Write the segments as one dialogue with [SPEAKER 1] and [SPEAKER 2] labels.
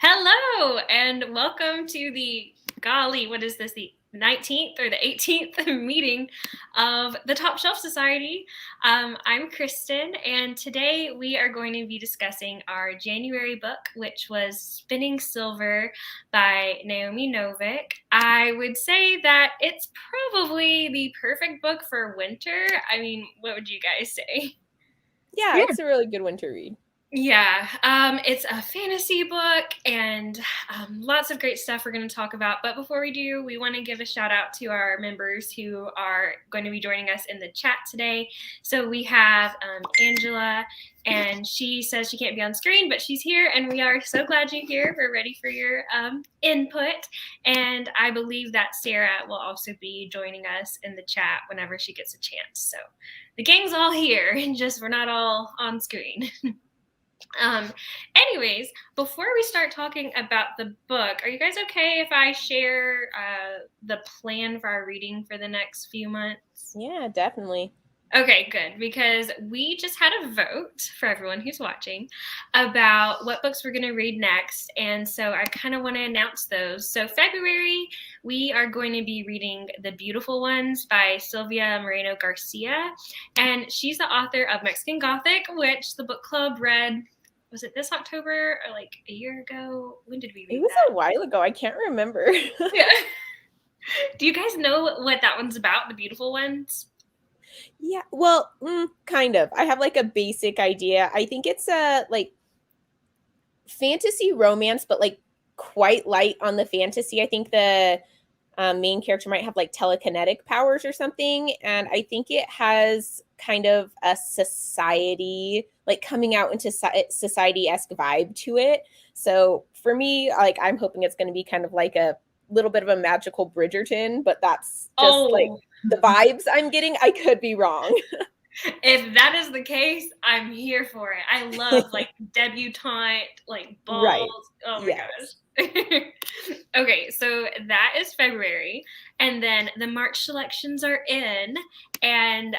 [SPEAKER 1] Hello, and welcome to the, what is this, the 19th or the 18th meeting of the Top Shelf Society. I'm Kristin, and today we are going to be discussing our January book, which was Spinning Silver by Naomi Novik. I would say that it's probably the perfect book for winter. I mean, what would you guys say?
[SPEAKER 2] Yeah, it's a really good winter read.
[SPEAKER 1] Yeah, it's a fantasy book and lots of great stuff we're going to talk about. But before we do, we want to give a shout out to our members who are going to be joining us in the chat today. So we have Angela, and she says she can't be on screen, but she's here, and we are so glad you're here. We're ready for your input. And I believe that Sara will also be joining us in the chat whenever she gets a chance. So the gang's all here, and just we're not all on screen. Anyways, before we start talking about the book, are you guys okay if I share the plan for our reading for the next few months?
[SPEAKER 2] Yeah, definitely.
[SPEAKER 1] Okay, good, because we just had a vote for everyone who's watching about what books we're going to read next, and so I kind of want to announce those. So February, we are going to be reading The Beautiful Ones by Sylvia Moreno Garcia, and she's the author of Mexican Gothic, which the book club read. Was it this October or like a year ago? When did we read
[SPEAKER 2] It was
[SPEAKER 1] that?
[SPEAKER 2] a while ago. I can't remember.
[SPEAKER 1] Yeah. Do you guys know what that one's about, The Beautiful Ones?
[SPEAKER 2] Yeah, well, kind of. I have like a basic idea. I think it's a like fantasy romance, but like quite light on the fantasy. I think the main character might have like telekinetic powers or something. And I think it has kind of a society, like coming out into society-esque vibe to it. So for me, like I'm hoping it's going to be kind of like a little bit of a magical Bridgerton, but that's just like the vibes I'm getting. I could be wrong.
[SPEAKER 1] If that is the case, I'm here for it. I love like debutante, like balls.
[SPEAKER 2] Right.
[SPEAKER 1] Oh my
[SPEAKER 2] Yes.
[SPEAKER 1] gosh. Okay, so that is February. And then the March selections are in. And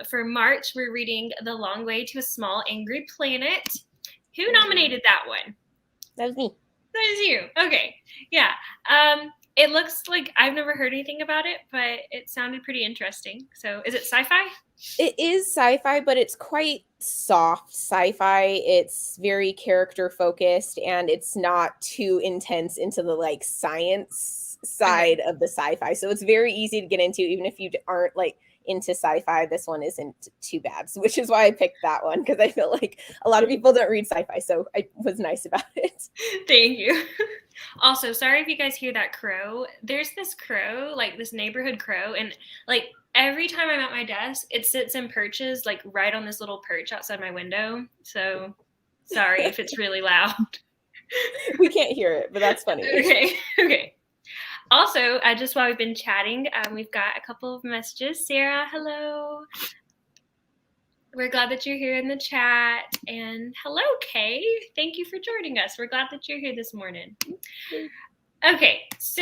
[SPEAKER 1] for March, we're reading The Long Way to a Small Angry Planet. Who nominated that one?
[SPEAKER 2] That was me.
[SPEAKER 1] That is you. Okay. Yeah. It looks like I've never heard anything about it, but it sounded pretty interesting. So is it sci-fi?
[SPEAKER 2] It is sci-fi, but it's quite soft sci-fi. It's very character focused, and it's not too intense into the like science side of the sci-fi. So it's very easy to get into, even if you aren't like into sci-fi. This one isn't too bad, which is why I picked that one, because I feel like a lot of people don't read sci-fi, so I was nice about it.
[SPEAKER 1] Thank you. Also, sorry if you guys hear that crow. There's this crow, like this neighborhood crow, and like every time I'm at my desk, it sits and perches like right on this little perch outside my window. So sorry if it's really loud.
[SPEAKER 2] We can't hear it, but that's funny.
[SPEAKER 1] Okay. Also, just while we've been chatting, we've got a couple of messages. Sara, hello. We're glad that you're here in the chat. And hello, Kay. Thank you for joining us. We're glad that you're here this morning. Okay, so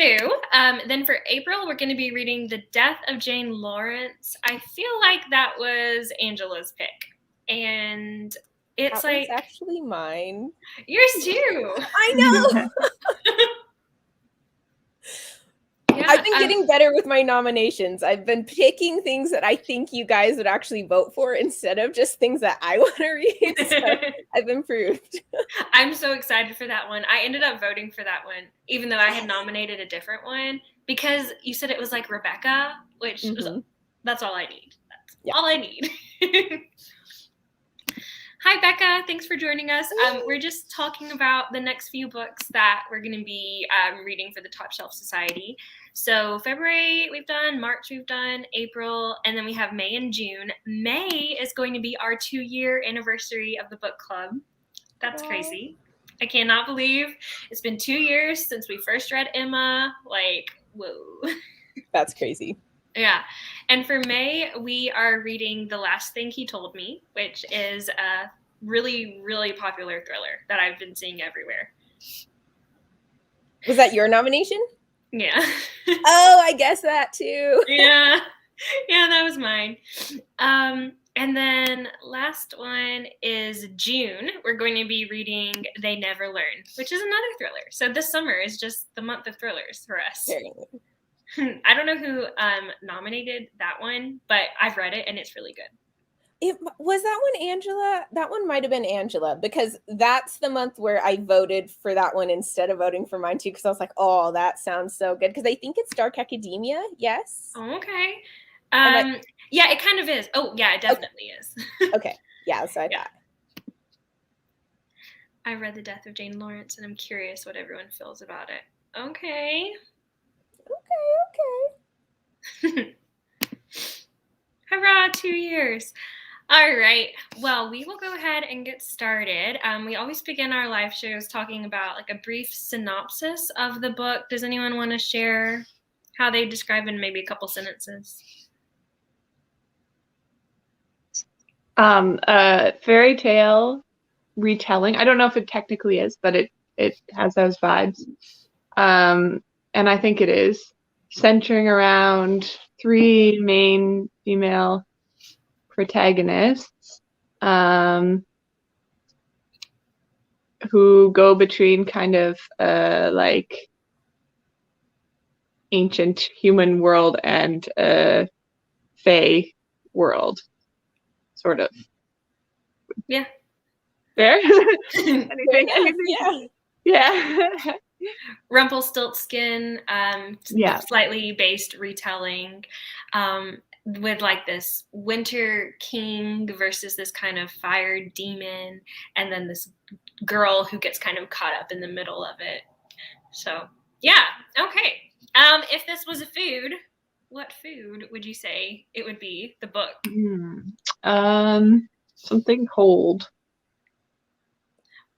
[SPEAKER 1] then for April, we're going to be reading The Death of Jane Lawrence. I feel like that was Angela's pick. And it's
[SPEAKER 2] that
[SPEAKER 1] like...
[SPEAKER 2] was actually mine.
[SPEAKER 1] Yours too.
[SPEAKER 2] I know. Yeah, I've been getting better with my nominations. I've been picking things that I think you guys would actually vote for instead of just things that I want to read. So I've improved.
[SPEAKER 1] I'm so excited for that one. I ended up voting for that one, even though I had nominated a different one, because you said it was like Rebecca, which was, that's all I need. That's all I need. Hi, Becca. Thanks for joining us. We're just talking about the next few books that we're going to be reading for the Top Shelf Society. So February we've done, March we've done, April, and then we have May and June. May is going to be our 2-year anniversary of the book club. That's crazy. I cannot believe it's been 2 years since we first read Emma. Like, whoa.
[SPEAKER 2] That's crazy.
[SPEAKER 1] Yeah. And for May, we are reading The Last Thing He Told Me, which is a really, really popular thriller that I've been seeing everywhere.
[SPEAKER 2] Was that your nomination?
[SPEAKER 1] Yeah.
[SPEAKER 2] Oh, I guess that too.
[SPEAKER 1] Yeah, that was mine. And then last one is June. We're going to be reading They Never Learn, which is another thriller. So this summer is just the month of thrillers for us.
[SPEAKER 2] Very
[SPEAKER 1] I don't know who nominated that one, but I've read it and it's really good.
[SPEAKER 2] Was that one Angela? That one might have been Angela, because that's the month where I voted for that one instead of voting for mine too, because I was like, oh, that sounds so good. Because I think it's Dark Academia. Yes.
[SPEAKER 1] Oh, okay. Yeah, it kind of is. Oh, yeah, it definitely is.
[SPEAKER 2] Okay. Yeah, so I thought.
[SPEAKER 1] I read The Death of Jane Lawrence, and I'm curious what everyone feels about it. Okay. Hurrah, 2 years. All right. Well, we will go ahead and get started. We always begin our live shows talking about like a brief synopsis of the book. Does anyone want to share how they describe in maybe a couple sentences?
[SPEAKER 3] A fairy tale retelling. I don't know if it technically is, but it has those vibes. And I think it is centering around 3 main female protagonists who go between kind of like ancient human world and fae world, sort of.
[SPEAKER 1] Yeah.
[SPEAKER 3] Fair?
[SPEAKER 2] Anything?
[SPEAKER 3] Yeah.
[SPEAKER 1] Rumplestiltskin, slightly based retelling, with like this winter king versus this kind of fire demon, and then this girl who gets kind of caught up in the middle of it. So yeah, okay. If this was a food, what food would you say it would be? The book.
[SPEAKER 3] Something cold.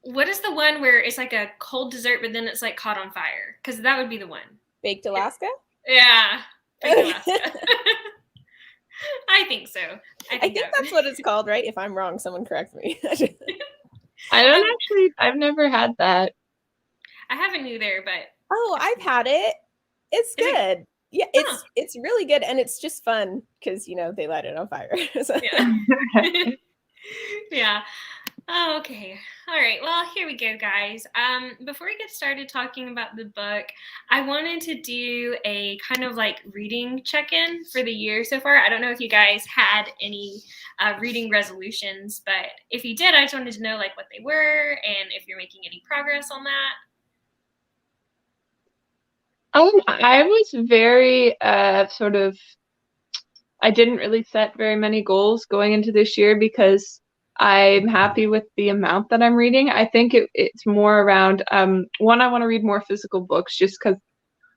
[SPEAKER 1] What is the one where it's like a cold dessert, but then it's like caught on fire? Because that would be the one.
[SPEAKER 2] Baked Alaska?
[SPEAKER 1] Yeah. Baked Alaska. I think so.
[SPEAKER 2] I think that's what it's called, right? If I'm wrong, someone correct me.
[SPEAKER 3] I don't actually, I've never had that.
[SPEAKER 1] I haven't either, but.
[SPEAKER 2] Oh, I've had it. It's good. Yeah, it's really good, and it's just fun because, you know, they light it on fire. So.
[SPEAKER 1] Yeah. Yeah. Oh, okay. All right. Well, here we go, guys. Before we get started talking about the book, I wanted to do a kind of like reading check-in for the year so far. I don't know if you guys had any reading resolutions, but if you did, I just wanted to know like what they were and if you're making any progress on that.
[SPEAKER 3] I was very I didn't really set very many goals going into this year because I'm happy with the amount that I'm reading. I think it's more around, one, I want to read more physical books just because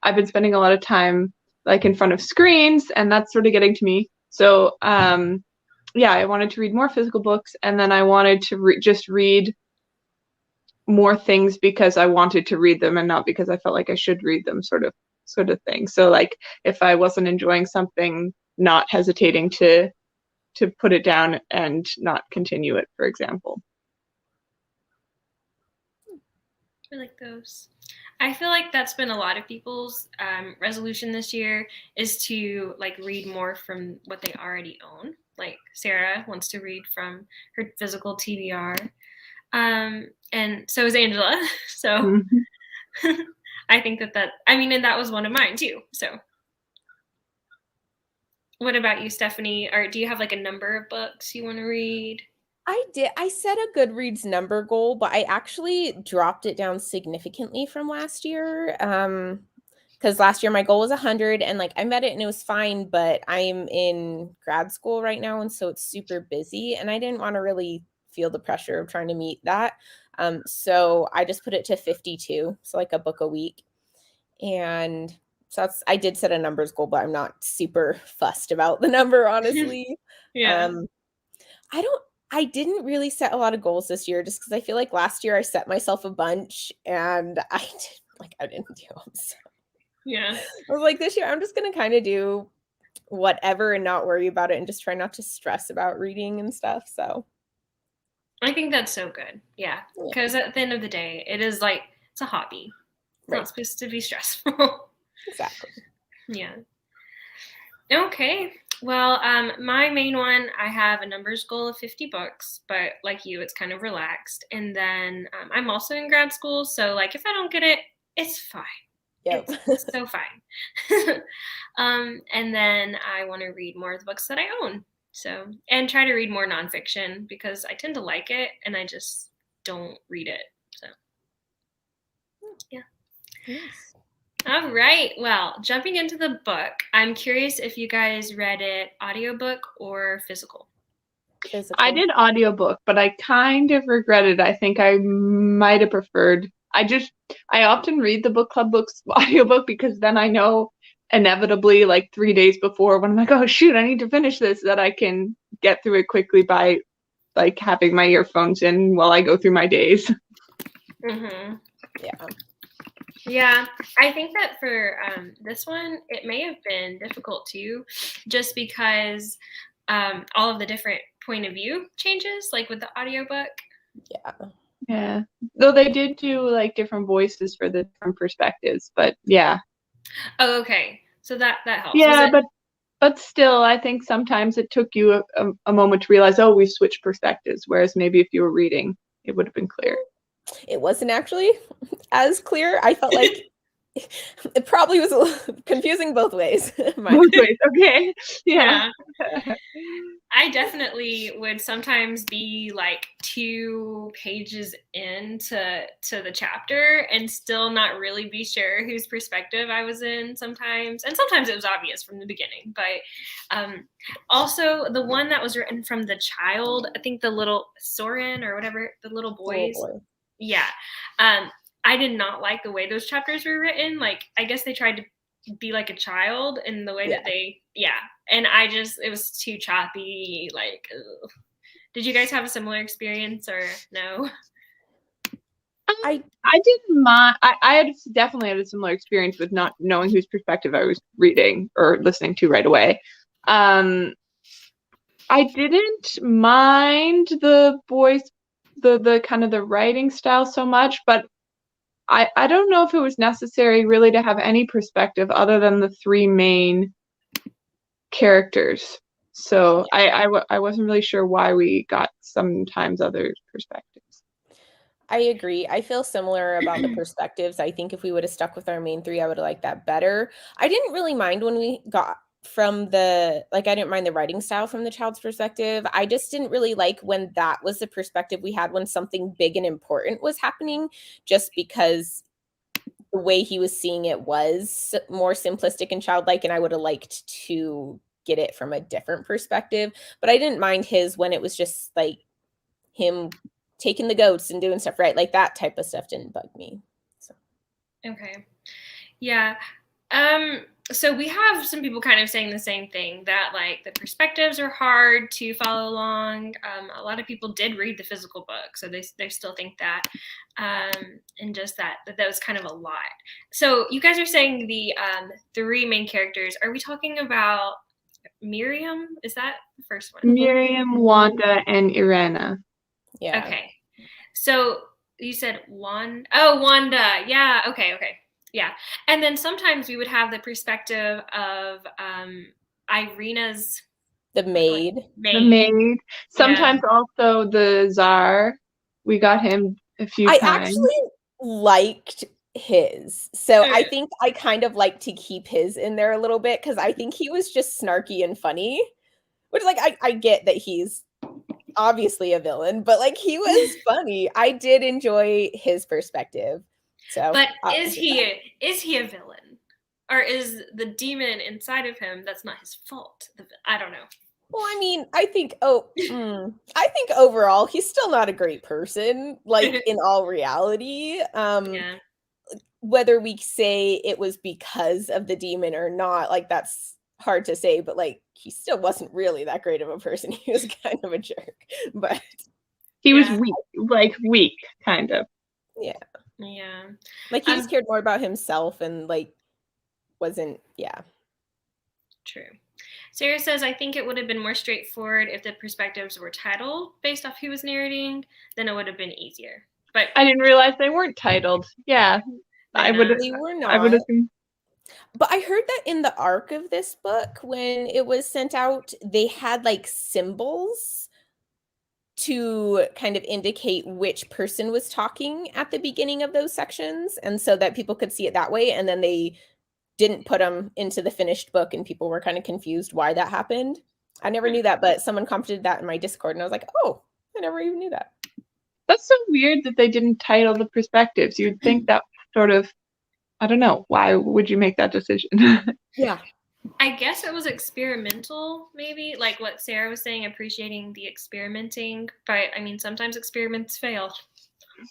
[SPEAKER 3] I've been spending a lot of time like in front of screens, and that's sort of getting to me. So yeah, I wanted to read more physical books, and then I wanted to just read more things because I wanted to read them and not because I felt like I should read them, sort of thing. So like if I wasn't enjoying something, not hesitating to put it down and not continue it, for example.
[SPEAKER 1] I like those. I feel like that's been a lot of people's resolution this year, is to like read more from what they already own. Like Sara wants to read from her physical TBR. And so is Angela. So I think and that was one of mine too. So what about you, Stephanie? Or do you have like a number of books you want to read?
[SPEAKER 2] I did. I set a Goodreads number goal, but I actually dropped it down significantly from last year. Because last year my goal was 100, and like I met it and it was fine, but I'm in grad school right now, and so it's super busy, and I didn't want to really feel the pressure of trying to meet that. So I just put it to 52, so like a book a week. And so I did set a numbers goal, but I'm not super fussed about the number, honestly.
[SPEAKER 1] Yeah.
[SPEAKER 2] I didn't really set a lot of goals this year just because I feel like last year I set myself a bunch and I didn't do them. So.
[SPEAKER 1] Yeah.
[SPEAKER 2] I was like, this year I'm just going to kind of do whatever and not worry about it and just try not to stress about reading and stuff. So
[SPEAKER 1] I think that's so good. Yeah. Because at the end of the day, it is like, it's a hobby. It's not supposed to be stressful.
[SPEAKER 2] Exactly.
[SPEAKER 1] Yeah. Okay. Well, my main one, I have a numbers goal of 50 books, but like you, it's kind of relaxed. And then I'm also in grad school, so like if I don't get it, it's fine.
[SPEAKER 2] Yep.
[SPEAKER 1] It's so fine. And then I want to read more of the books that I own. So, and try to read more nonfiction because I tend to like it and I just don't read it. So, yeah.
[SPEAKER 2] Nice.
[SPEAKER 1] All right. Well, jumping into the book, I'm curious if you guys read it audiobook or physical.
[SPEAKER 2] Physical.
[SPEAKER 3] I did audiobook, but I kind of regretted. I think I might have preferred. I often read the book club books audiobook because then I know inevitably like 3 days before when I'm like, oh shoot, I need to finish this, that I can get through it quickly by like having my earphones in while I go through my days.
[SPEAKER 1] Mm-hmm.
[SPEAKER 2] Yeah.
[SPEAKER 1] Yeah, I think that for this one, it may have been difficult too, just because all of the different point of view changes, like with the audiobook.
[SPEAKER 2] Yeah.
[SPEAKER 3] Yeah. Though they did do like different voices for the different perspectives, but yeah.
[SPEAKER 1] Oh, okay. So that helps.
[SPEAKER 3] Yeah, but still, I think sometimes it took you a moment to realize, oh, we've switched perspectives. Whereas maybe if you were reading, it would have been clear.
[SPEAKER 2] It wasn't actually as clear. I felt like it probably was a little confusing both ways.
[SPEAKER 3] Both ways, okay. Yeah.
[SPEAKER 1] I definitely would sometimes be like 2 pages into the chapter and still not really be sure whose perspective I was in sometimes. And sometimes it was obvious from the beginning. But also the one that was written from the child, I think the little Soren or whatever, the little boys.
[SPEAKER 2] Oh, boy.
[SPEAKER 1] Yeah. I did not like the way those chapters were written. Like, I guess they tried to be like a child in the way that they, and it was too choppy. Like, ugh. Did you guys have a similar experience or no?
[SPEAKER 3] I didn't mind. I had definitely had a similar experience with not knowing whose perspective I was reading or listening to right away. I didn't mind the voice, the kind of the writing style so much, but I don't know if it was necessary really to have any perspective other than the 3 main characters. So I wasn't really sure why we got sometimes other perspectives.
[SPEAKER 2] I agree. I feel similar about the perspectives. I think if we would have stuck with our main 3, I would have liked that better. I didn't really mind when we got from I didn't mind the writing style from the child's perspective. I just didn't really like when that was the perspective we had when something big and important was happening, just because the way he was seeing it was more simplistic and childlike, and I would have liked to get it from a different perspective. But I didn't mind his when it was just like him taking the goats and doing stuff right. Like that type of stuff didn't bug me. So.
[SPEAKER 1] Okay. Yeah. So we have some people kind of saying the same thing, that like the perspectives are hard to follow along. A lot of people did read the physical book, so they still think that, and just that was kind of a lot. So you guys are saying the 3 main characters. Are we talking about Miriam? Is that the first one?
[SPEAKER 3] Miriam, Wanda, and Irena.
[SPEAKER 2] Yeah.
[SPEAKER 1] Okay. So you said Wanda. Yeah. Okay. Yeah. And then sometimes we would have the perspective of Irina's
[SPEAKER 2] the maid.
[SPEAKER 3] The maid. Sometimes also the Tsar. We got him a few times.
[SPEAKER 2] I actually liked his. So I think I kind of like to keep his in there a little bit because I think he was just snarky and funny. Which, like, I get that he's obviously a villain, but like he was funny. I did enjoy his perspective. So,
[SPEAKER 1] but is he a villain, or is the demon inside of him that's not his fault? I don't know.
[SPEAKER 2] Well, I mean, I think overall he's still not a great person. Like in all reality, whether we say it was because of the demon or not, like that's hard to say. But like he still wasn't really that great of a person. He was kind of a jerk, but
[SPEAKER 3] he was weak, kind of.
[SPEAKER 2] Yeah.
[SPEAKER 1] Yeah.
[SPEAKER 2] Like he just cared more about himself and like wasn't,
[SPEAKER 1] True. Sarah says, I think it would have been more straightforward if the perspectives were titled based off who was narrating, then it would have been easier. But
[SPEAKER 3] I didn't realize they weren't titled. Yeah.
[SPEAKER 2] They were not.
[SPEAKER 3] I would assume.
[SPEAKER 2] But I heard that in the arc of this book, when it was sent out, they had like symbols to kind of indicate which person was talking at the beginning of those sections, and so that people could see it that way. And then they didn't put them into the finished book, and people were kind of confused why that happened. I never knew that, but someone commented that in my Discord, and I was like, oh, I never even knew that.
[SPEAKER 3] That's so weird that they didn't title the perspectives. You'd think that sort of, I don't know, why would you make that decision?
[SPEAKER 2] Yeah.
[SPEAKER 1] I guess it was experimental, maybe, like what Sara was saying, appreciating the experimenting. But I mean, sometimes experiments fail.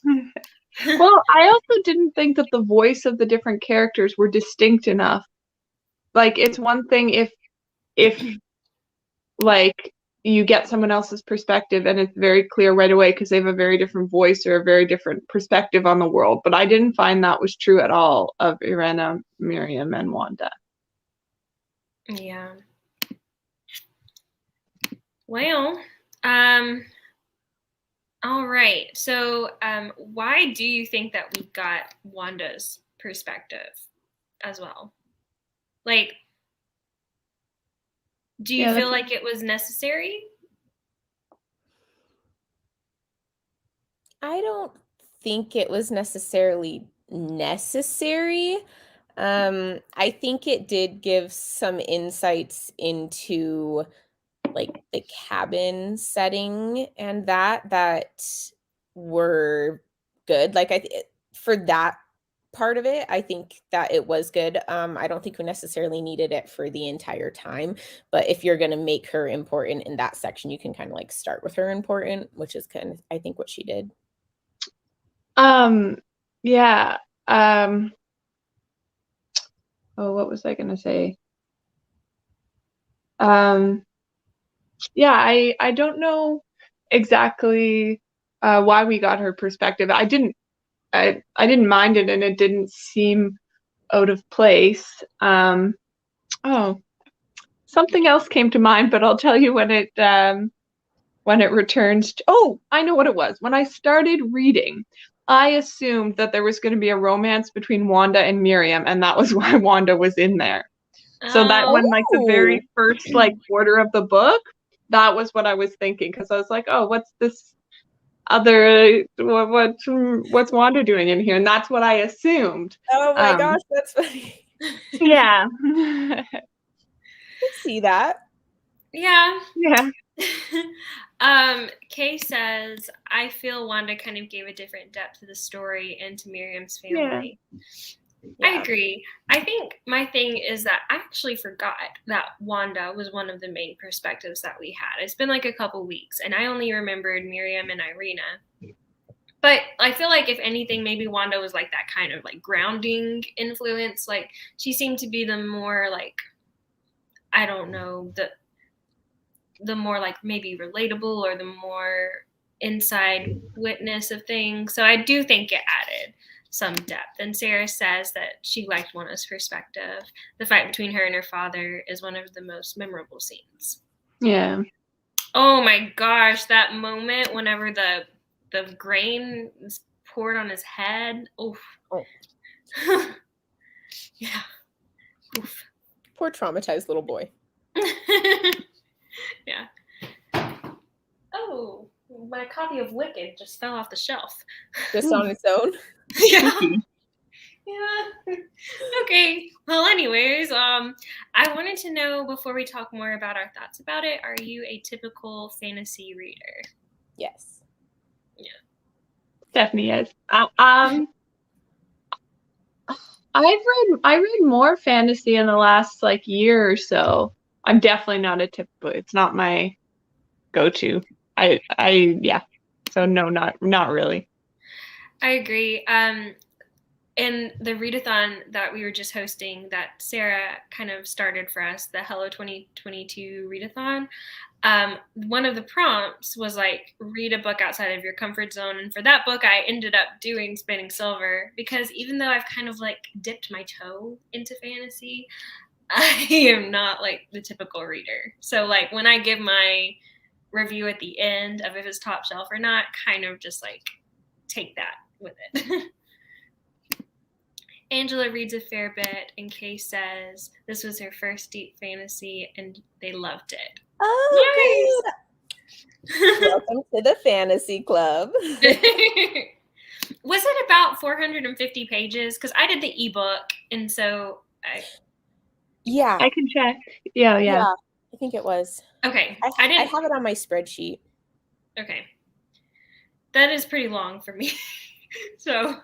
[SPEAKER 3] Well, I also didn't think that the voice of the different characters were distinct enough. Like, it's one thing if like you get someone else's perspective and it's very clear right away because they have a very different voice or a very different perspective on the world. But I didn't find that was true at all of Irena, Miriam, and Wanda.
[SPEAKER 1] Yeah. Well, all right. So, why do you think that we got Wanda's perspective as well? Like, do you feel like it was necessary?
[SPEAKER 2] I don't think it was necessarily necessary. I think it did give some insights into like the cabin setting and that were good. Like for that part of it, I think that it was good. I don't think we necessarily needed it for the entire time, but if you're going to make her important in that section, you can kind of like start with her important, which is kind of, I think, what she did.
[SPEAKER 3] Yeah. Oh, what was I going to say? Yeah, I don't know exactly why we got her perspective. I didn't mind it, and it didn't seem out of place. Oh, something else came to mind, but I'll tell you when it returns. Oh, I know what it was. When I started reading, I assumed that there was going to be a romance between Wanda and Miriam, and that was why Wanda was in there. So that when like the very first like quarter of the book, that was what I was thinking, because I was like, oh, what's this other what's Wanda doing in here? And that's what I assumed.
[SPEAKER 2] Oh my gosh, that's funny.
[SPEAKER 3] Yeah.
[SPEAKER 2] I see that.
[SPEAKER 1] Yeah.
[SPEAKER 3] Yeah.
[SPEAKER 1] Kay says, I feel Wanda kind of gave a different depth to the story and to Miriam's family. Yeah. I agree. I think my thing is that I actually forgot that Wanda was one of the main perspectives that we had. It's been like a couple weeks, and I only remembered Miriam and Irina. But I feel like if anything, maybe Wanda was like that kind of like grounding influence. Like she seemed to be the more like, I don't know, the more like maybe relatable or the more inside witness of things. So I do think it added some depth. And Sara says that she liked Wanda's perspective. The fight between her and her father is one of the most memorable scenes.
[SPEAKER 3] Yeah.
[SPEAKER 1] Oh my gosh, that moment whenever the grain is poured on his head. Oof.
[SPEAKER 2] Oh.
[SPEAKER 1] Yeah. Oof.
[SPEAKER 2] Poor traumatized little boy.
[SPEAKER 1] Yeah. Oh, my copy of Wicked just fell off the shelf.
[SPEAKER 2] Just on its own?
[SPEAKER 1] Yeah. Yeah. Okay. Well, anyways, I wanted to know before we talk more about our thoughts about it, are you a typical fantasy reader?
[SPEAKER 2] Yes.
[SPEAKER 1] Yeah.
[SPEAKER 3] Stephanie is. I read more fantasy in the last like year or so. I'm definitely not a typical. It's not my go-to. Yeah. So no, not really.
[SPEAKER 1] I agree. In the readathon that we were just hosting, that Sara kind of started for us, the Hello 2022 readathon, one of the prompts was like, read a book outside of your comfort zone. And for that book, I ended up doing Spinning Silver, because even though I've kind of like dipped my toe into fantasy, I am not like the typical reader. So like when I give my review at the end of if it's top shelf or not, kind of just like take that with it. Angela reads a fair bit, and Kay says this was her first deep fantasy and they loved it.
[SPEAKER 2] Oh, nice. Good. Welcome to the fantasy club.
[SPEAKER 1] Was it about 450 pages? Because I did the ebook, and so I
[SPEAKER 3] can check. Yeah.
[SPEAKER 2] I think it was.
[SPEAKER 1] Okay.
[SPEAKER 2] I have it on my spreadsheet.
[SPEAKER 1] Okay. That is pretty long for me. So,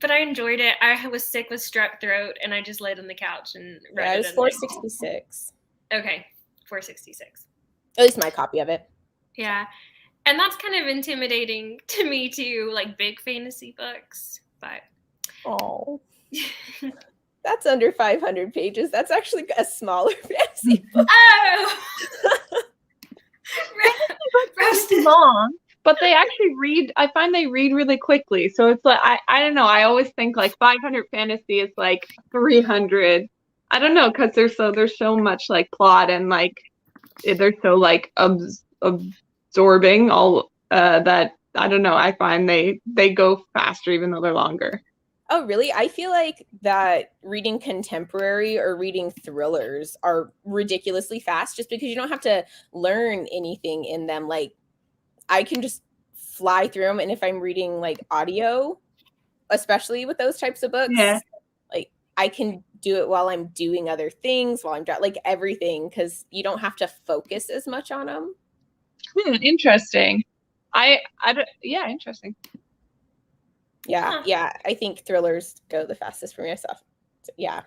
[SPEAKER 1] but I enjoyed it. I was sick with strep throat, and I just laid on the couch and read it.
[SPEAKER 2] It was 466.
[SPEAKER 1] Okay, 466.
[SPEAKER 2] At least my copy of it.
[SPEAKER 1] Yeah. And that's kind of intimidating to me too, like big fantasy books. But
[SPEAKER 2] that's under 500 pages. That's actually a smaller fantasy book.
[SPEAKER 1] Oh,
[SPEAKER 3] roasted long, but they actually read. I find they read really quickly. So it's like I don't know. I always think like 500 fantasy is like 300. I don't know, because there's so much like plot and like they're so like absorbing all that I don't know. I find they go faster even though they're longer.
[SPEAKER 2] Oh, really? I feel like that reading contemporary or reading thrillers are ridiculously fast just because you don't have to learn anything in them. Like, I can just fly through them. And if I'm reading like audio, especially with those types of books, like I can do it while I'm doing other things, while I'm like everything, because you don't have to focus as much on them.
[SPEAKER 3] Interesting. Interesting.
[SPEAKER 2] Yeah. I think thrillers go the fastest for myself. So, yeah.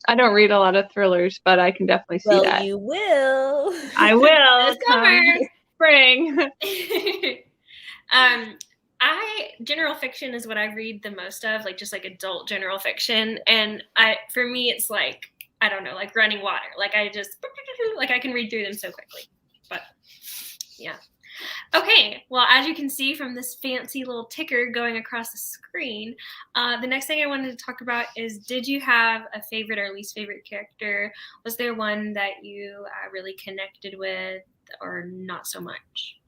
[SPEAKER 3] I don't read a lot of thrillers, but I can definitely see that.
[SPEAKER 2] You will.
[SPEAKER 3] I will. Spring.
[SPEAKER 1] General fiction is what I read the most of, like just like adult general fiction. And for me, it's like, I don't know, like running water. Like I can read through them so quickly. But yeah. Okay, well, as you can see from this fancy little ticker going across the screen, the next thing I wanted to talk about is, did you have a favorite or least favorite character? Was there one that you really connected with or not so much?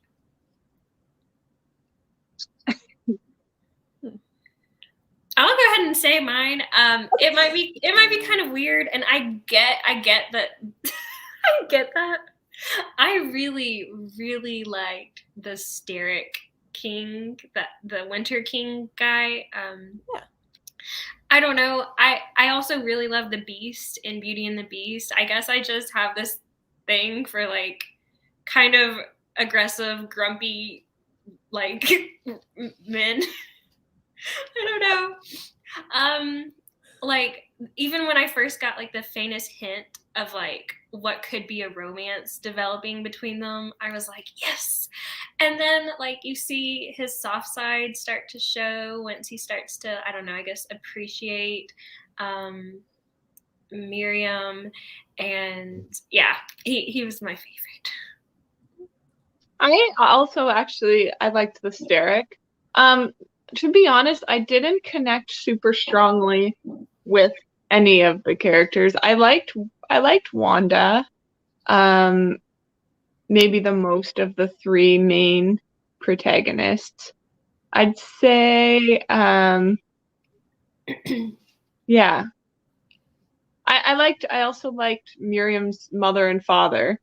[SPEAKER 1] I'll go ahead and say mine. It might be kind of weird, and I get that. I get that. I really, really liked the Steric King, the Winter King guy. I don't know. I also really love the Beast in Beauty and the Beast. I guess I just have this thing for like kind of aggressive, grumpy, like men. I don't know. Like even when I first got like the faintest hint of like what could be a romance developing between them, I was like, yes. And then like you see his soft side start to show once he starts to, I don't know, I guess appreciate Miriam. And yeah, he was my favorite.
[SPEAKER 3] I also I liked the Steric. To be honest, I didn't connect super strongly with any of the characters. I liked Wanda, maybe the most of the three main protagonists. I'd say, yeah. I also liked Miriam's mother and father.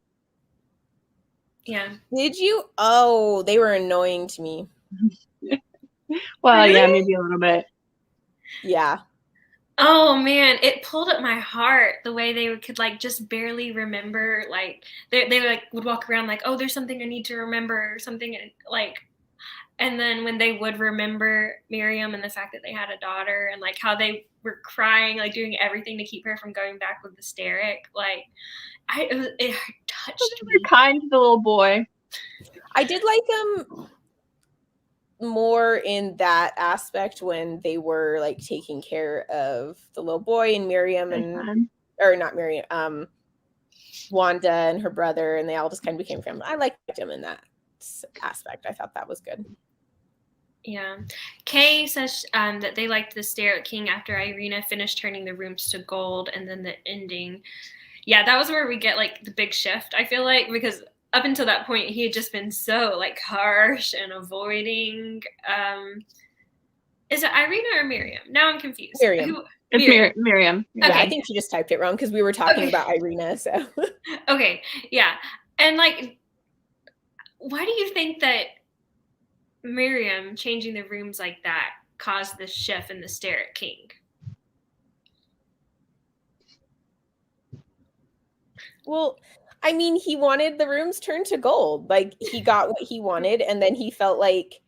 [SPEAKER 1] Yeah.
[SPEAKER 2] Did you? Oh, they were annoying to me.
[SPEAKER 3] Well, really? Yeah, maybe a little bit.
[SPEAKER 2] Yeah.
[SPEAKER 1] Oh man, it pulled at my heart the way they could like just barely remember. Like they like would walk around like, oh, there's something I need to remember or something like. And then when they would remember Miriam and the fact that they had a daughter and like how they were crying, like doing everything to keep her from going back with the Steric, like it touched me.
[SPEAKER 3] They were kind to the little boy.
[SPEAKER 2] I did like him more in that aspect when they were like taking care of the little boy and Miriam or not Miriam, Wanda and her brother, and they all just kind of became family. I liked him in that aspect. I thought that was good.
[SPEAKER 1] Yeah. Kay says that they liked the Steric King after Irina finished turning the rooms to gold, and then the ending. Yeah, that was where we get like the big shift, I feel like, because up until that point, he had just been so like harsh and avoiding Is it Irina or Miriam? Now I'm confused.
[SPEAKER 2] Miriam.
[SPEAKER 3] It's Miriam.
[SPEAKER 2] Yeah,
[SPEAKER 1] Okay.
[SPEAKER 2] I think she just typed it wrong because we were talking about Irina. So
[SPEAKER 1] okay, yeah, and like, why do you think that Miriam changing the rooms like that caused the chef and the stare at King?
[SPEAKER 2] Well, I mean, he wanted the rooms turned to gold. Like, he got what he wanted, and then he felt like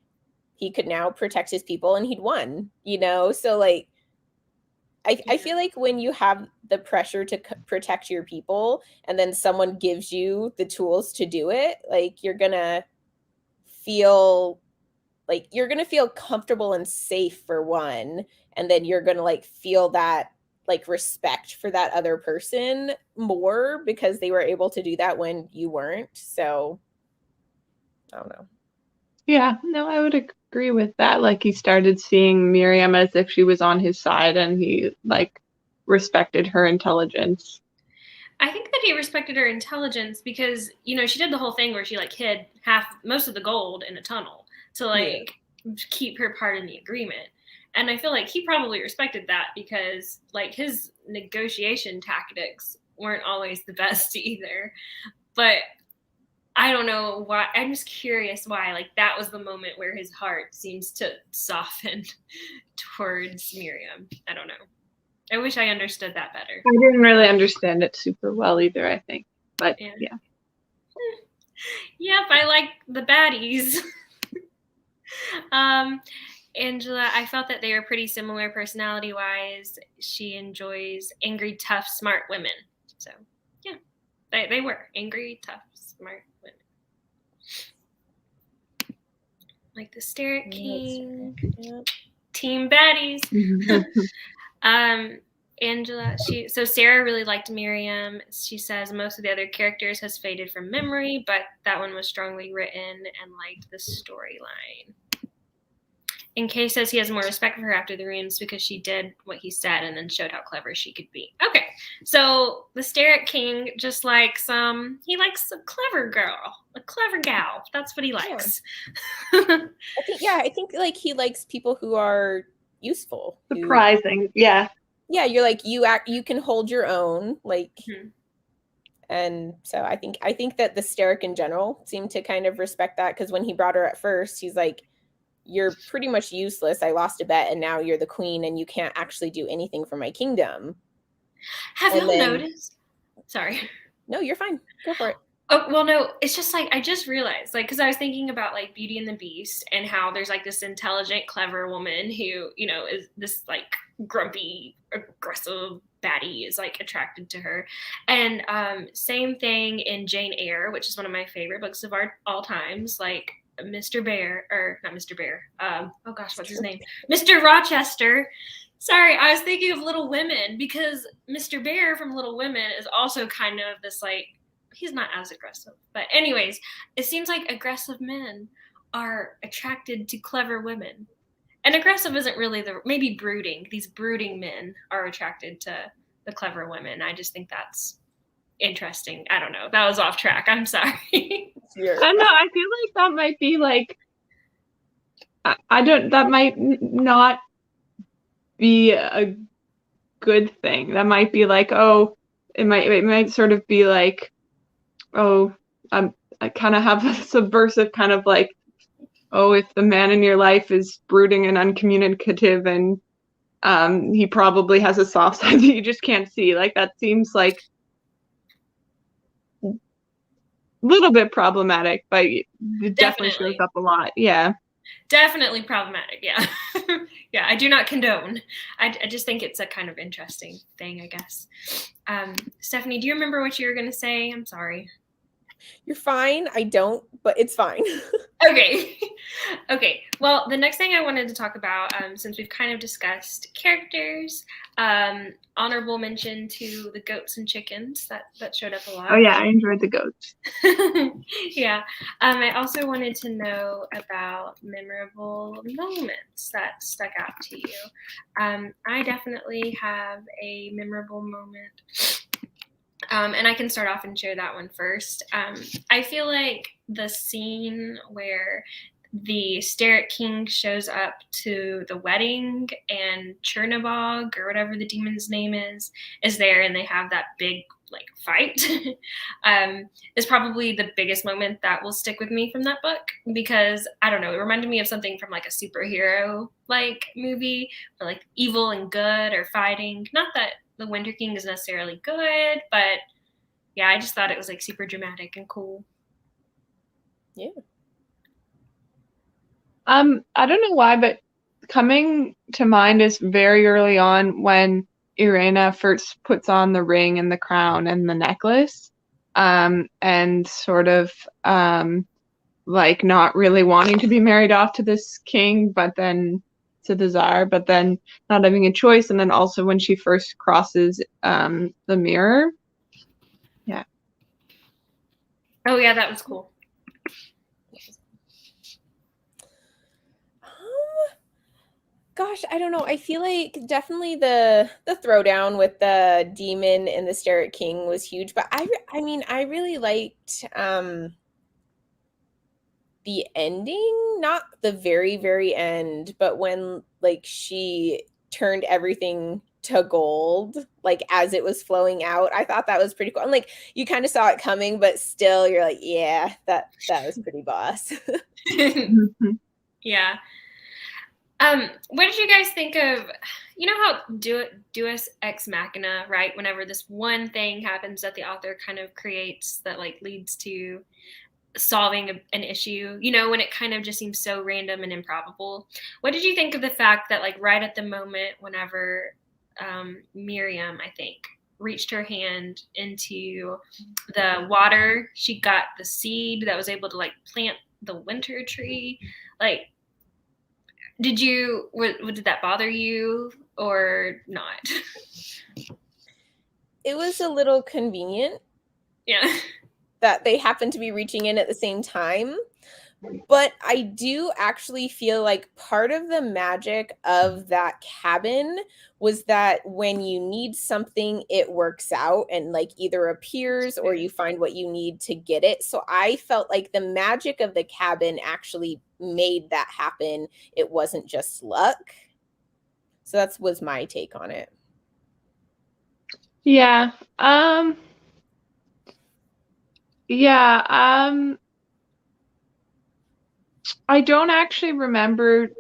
[SPEAKER 2] he could now protect his people, and he'd won, you know? So, like, I feel like when you have the pressure to protect your people, and then someone gives you the tools to do it, like, you're gonna feel comfortable and safe for one, and then you're gonna, like, feel that, like, respect for that other person more because they were able to do that when you weren't. So I don't know.
[SPEAKER 3] Yeah, no, I would agree with that. Like, he started seeing Miriam as if she was on his side, and he, like, respected her intelligence.
[SPEAKER 1] I think that he respected her intelligence because, you know, she did the whole thing where she, like, hid most of the gold in a tunnel to, like, keep her part in the agreement. And I feel like he probably respected that because, like, his negotiation tactics weren't always the best either. But I don't know why. I'm just curious why. Like, that was the moment where his heart seems to soften towards Miriam. I don't know. I wish I understood that better.
[SPEAKER 3] I didn't really understand it super well either, I think. But yeah.
[SPEAKER 1] Yep, I like the baddies. Angela, I felt that they were pretty similar personality-wise. She enjoys angry, tough, smart women. So, yeah, they were angry, tough, smart women. Like the Stare King.
[SPEAKER 2] Yep.
[SPEAKER 1] Team baddies. Angela, so Sara really liked Miriam. She says most of the other characters has faded from memory, but that one was strongly written and liked the storyline. And Kay says he has more respect for her after the rooms because she did what he said and then showed how clever she could be. Okay, so the Stare King just likes he likes a clever girl, a clever gal. That's what he likes.
[SPEAKER 2] Yeah. I think like he likes people who are useful,
[SPEAKER 3] surprising. Yeah,
[SPEAKER 2] you're like you can hold your own, like. And so I think that the Steric in general seemed to kind of respect that, because when he brought her at first, he's like, you're pretty much useless. I lost a bet and now you're the queen and you can't actually do anything for my kingdom.
[SPEAKER 1] Have y'all noticed? Sorry.
[SPEAKER 2] No, you're fine. Go for it.
[SPEAKER 1] Oh, well, no, it's just like, I just realized, like, because I was thinking about, like, Beauty and the Beast and how there's, like, this intelligent, clever woman who, you know, is this, like, grumpy, aggressive baddie is, like, attracted to her. And same thing in Jane Eyre, which is one of my favorite books of all times, like, Mr. Bear, or not Mr. Bear, oh gosh, what's his name? Mr. Rochester. Sorry, I was thinking of Little Women, because Mr. Bear from Little Women is also kind of this, like, he's not as aggressive. But anyways, it seems like aggressive men are attracted to clever women. And aggressive isn't really maybe brooding. These brooding men are attracted to the clever women. I just think that's interesting. I don't know. That was off track. I'm sorry.
[SPEAKER 3] I know. I feel like that might be like, that might not be a good thing. That might be like, oh, it might sort of be like, oh, I kind of have a subversive kind of like, oh, if the man in your life is brooding and uncommunicative and he probably has a soft side that you just can't see. Like, that seems like a little bit problematic, but it definitely shows up a lot. Yeah.
[SPEAKER 1] Definitely problematic. Yeah. Yeah, I do not condone. I just think it's a kind of interesting thing, I guess. Stephanie, do you remember what you were going to say? I'm sorry.
[SPEAKER 2] You're fine. I don't, but it's fine.
[SPEAKER 1] Okay. Okay. Well, the next thing I wanted to talk about, since we've kind of discussed characters, honorable mention to the goats and chickens that showed up a lot.
[SPEAKER 3] Oh yeah, I enjoyed the goats.
[SPEAKER 1] Yeah. I also wanted to know about memorable moments that stuck out to you. I definitely have a memorable moment. And I can start off and share that one first. I feel like the scene where the Starrett King shows up to the wedding, and Chernabog, or whatever the demon's name is there, and they have that big like fight. Is probably the biggest moment that will stick with me from that book, because I don't know, it reminded me of something from like a superhero like movie, where like evil and good are fighting. Not that the Winter King is necessarily good, but yeah, I just thought it was like super dramatic and cool.
[SPEAKER 2] Yeah.
[SPEAKER 3] I don't know why, but coming to mind is very early on when Irena first puts on the ring and the crown and the necklace, and sort of like not really wanting to be married off to this king, but then to the Tsar, but then not having a choice, and then also when she first crosses the mirror. Yeah.
[SPEAKER 1] Oh yeah, that was cool.
[SPEAKER 2] Gosh, I don't know. I feel like definitely the throwdown with the demon and the Starrett King was huge, but I mean, I really liked the ending, not the very, very end, but when like she turned everything to gold, like as it was flowing out. I thought that was pretty cool. And like you kind of saw it coming, but still you're like, yeah, that was pretty boss.
[SPEAKER 1] Yeah. What did you guys think of, you know how Deus Ex Machina, right? Whenever this one thing happens that the author kind of creates that like leads to solving an issue, you know, when it kind of just seems so random and improbable. What did you think of the fact that like right at the moment whenever Miriam, I think, reached her hand into the water, she got the seed that was able to like plant the winter tree? Like, did that bother you or not?
[SPEAKER 2] It was a little convenient.
[SPEAKER 1] Yeah.
[SPEAKER 2] That they happen to be reaching in at the same time. But I do actually feel like part of the magic of that cabin was that when you need something, it works out and like either appears or you find what you need to get it. So I felt like the magic of the cabin actually made that happen. It wasn't just luck. So that was my take on it.
[SPEAKER 3] Yeah. Yeah. I don't actually remember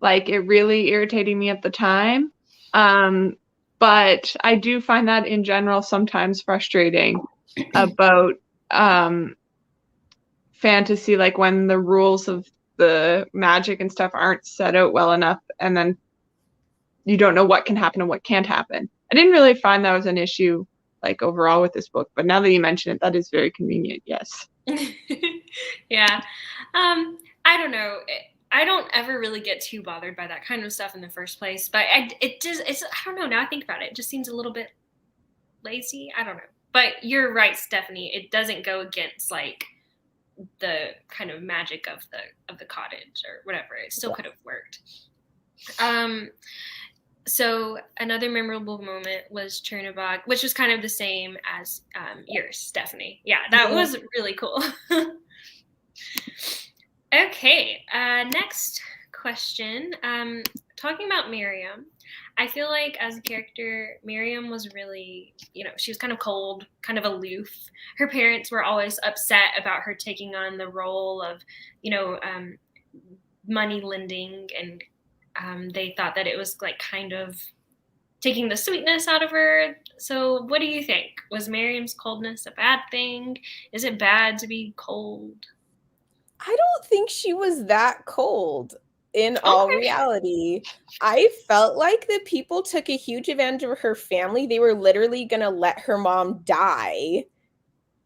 [SPEAKER 3] like it really irritating me at the time. But I do find that in general sometimes frustrating about fantasy, like when the rules of the magic and stuff aren't set out well enough, and then you don't know what can happen and what can't happen. I didn't really find that was an issue like overall with this book, but now that you mention it, that is very convenient. Yes.
[SPEAKER 1] Yeah. I don't know. I don't ever really get too bothered by that kind of stuff in the first place, but I don't know. Now I think about it, it just seems a little bit lazy. I don't know. But you're right, Stephanie. It doesn't go against like the kind of magic of the cottage or whatever. It still could have worked. So another memorable moment was Chernabog, which was kind of the same as yours, Stephanie. Yeah, that was really cool. Okay, next question. Talking about Miriam, I feel like as a character, Miriam was really, she was kind of cold, kind of aloof. Her parents were always upset about her taking on the role of, money lending, and they thought that it was like kind of taking the sweetness out of her. So what do you think? Was Miriam's coldness a bad thing? Is it bad to be cold?
[SPEAKER 2] I don't think she was that cold in all reality. I felt like the people took a huge advantage of her family. They were literally going to let her mom die,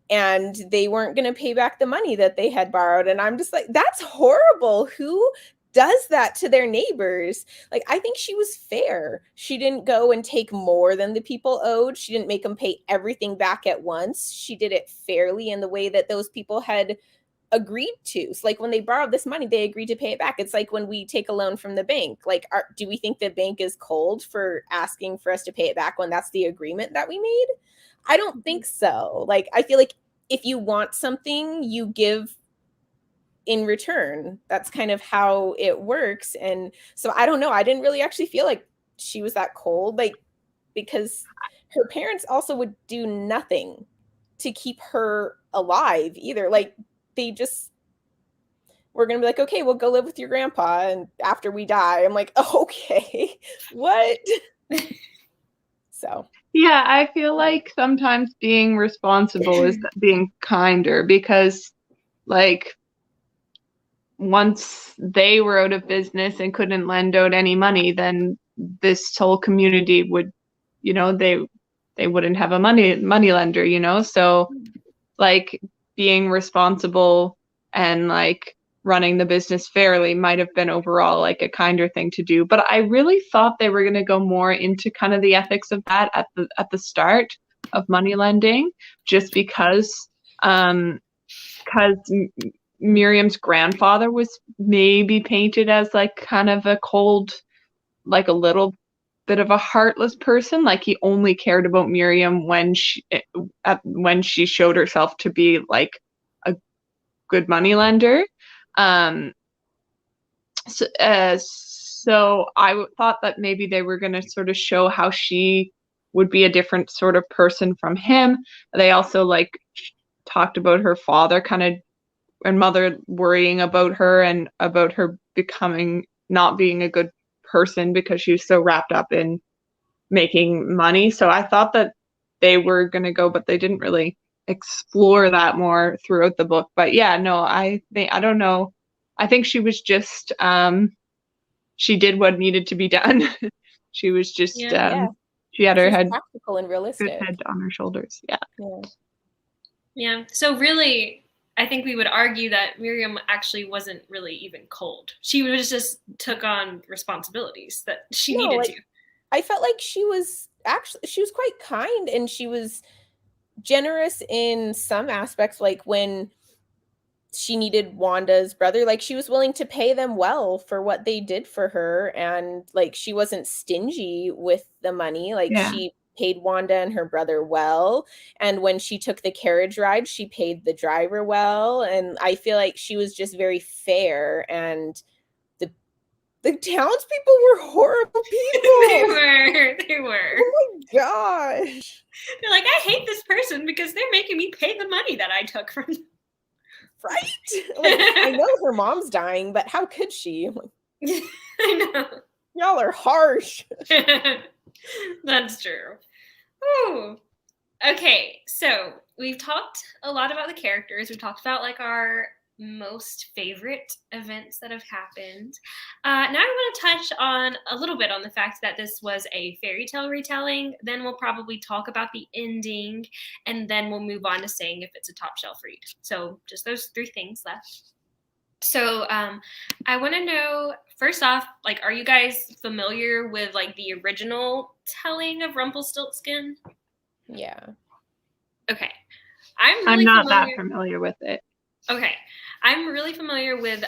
[SPEAKER 2] and they weren't going to pay back the money that they had borrowed. And I'm just like, that's horrible. Who does that to their neighbors? Like, I think she was fair. She didn't go and take more than the people owed. She didn't make them pay everything back at once. She did it fairly in the way that those people had agreed to. So like when they borrowed this money, they agreed to pay it back. It's like when we take a loan from the bank. Like, do we think the bank is cold for asking for us to pay it back when that's the agreement that we made? I don't think so. Like, I feel like if you want something, you give in return. That's kind of how it works. And so I don't know, I didn't really actually feel like she was that cold, like, because her parents also would do nothing to keep her alive either. Like, they just were gonna be like, okay, we'll go live with your grandpa, and after we die. I'm like, okay, what? So
[SPEAKER 3] Yeah, I feel like sometimes being responsible is being kinder, because like once they were out of business and couldn't lend out any money, then this whole community would, they wouldn't have a money lender, so like being responsible and like running the business fairly might have been overall like a kinder thing to do. But I really thought they were going to go more into kind of the ethics of that at the start of money lending, just because Miriam's grandfather was maybe painted as like kind of a cold, like a little bit of a heartless person. Like he only cared about Miriam when she showed herself to be like a good money lender. So I thought that maybe they were going to sort of show how she would be a different sort of person from him. They also like talked about her father kind of and mother worrying about her and about her becoming not being a good person because she was so wrapped up in making money. So I thought that they were going to go, but they didn't really explore that more throughout the book. But yeah, no, I don't know. I think she was just she did what needed to be done. She was just she had her head
[SPEAKER 2] practical and realistic,
[SPEAKER 3] good head on her shoulders.
[SPEAKER 1] Yeah. So really, I think we would argue that Miriam actually wasn't really even cold. She was just took on responsibilities that she needed to.
[SPEAKER 2] I felt like she was quite kind, and she was generous in some aspects, like when she needed Wanda's brother, like she was willing to pay them well for what they did for her, and like she wasn't stingy with the money. Like she paid Wanda and her brother well, and when she took the carriage ride, she paid the driver well, and I feel like she was just very fair. And the townspeople were horrible people.
[SPEAKER 1] They were.
[SPEAKER 2] Oh my gosh.
[SPEAKER 1] They're like, I hate this person because they're making me pay the money that I took from them.
[SPEAKER 2] Right? Like, I know her mom's dying, but how could she?
[SPEAKER 1] I know.
[SPEAKER 2] Y'all are harsh.
[SPEAKER 1] That's true. Ooh. Okay, so we've talked a lot about the characters. We've talked about like our most favorite events that have happened. Now I want to touch on a little bit on the fact that this was a fairy tale retelling. Then we'll probably talk about the ending, and then we'll move on to saying if it's a top shelf read. So just those 3 things left. So I want to know, first off, like, are you guys familiar with like the original telling of Rumplestiltskin?
[SPEAKER 2] Yeah.
[SPEAKER 1] Okay.
[SPEAKER 3] I'm not that familiar with it.
[SPEAKER 1] Okay. I'm really familiar with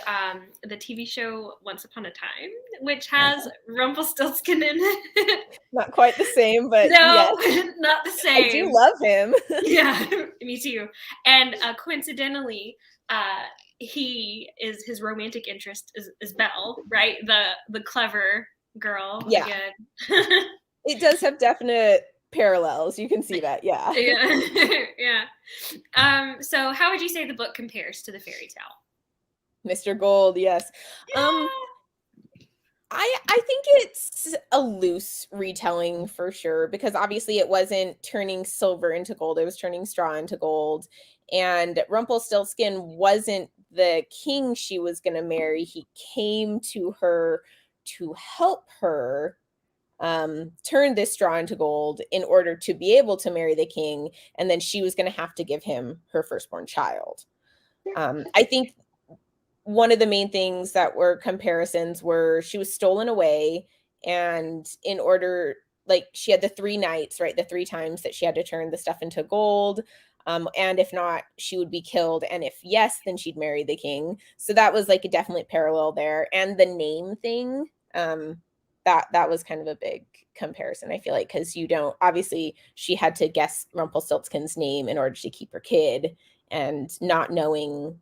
[SPEAKER 1] the TV show Once Upon a Time, which has Rumpelstiltskin in it.
[SPEAKER 2] Not quite the same, but
[SPEAKER 1] no,
[SPEAKER 2] yes.
[SPEAKER 1] Not the same.
[SPEAKER 2] I do love him.
[SPEAKER 1] Yeah, me too. And coincidentally, his romantic interest is Belle, right? The clever girl.
[SPEAKER 2] Yeah. It does have definite parallels. You can see that. Yeah.
[SPEAKER 1] Yeah. So how would you say the book compares to the fairy tale?
[SPEAKER 2] Mr. Gold, yes.
[SPEAKER 1] Yeah.
[SPEAKER 2] I think it's a loose retelling for sure, because obviously it wasn't turning silver into gold, it was turning straw into gold. And Rumpelstiltskin wasn't the king she was going to marry. He came to her to help her turn this straw into gold in order to be able to marry the king, and then she was going to have to give him her firstborn child. I think one of the main things that were comparisons were she was stolen away, and in order, like, she had the 3 nights, right, the 3 times that she had to turn the stuff into gold, and if not, she would be killed, and if yes, then she'd marry the king. So that was like a definite parallel there. And the name thing, that was kind of a big comparison, I feel like, because obviously she had to guess Rumpelstiltskin's name in order to keep her kid, and not knowing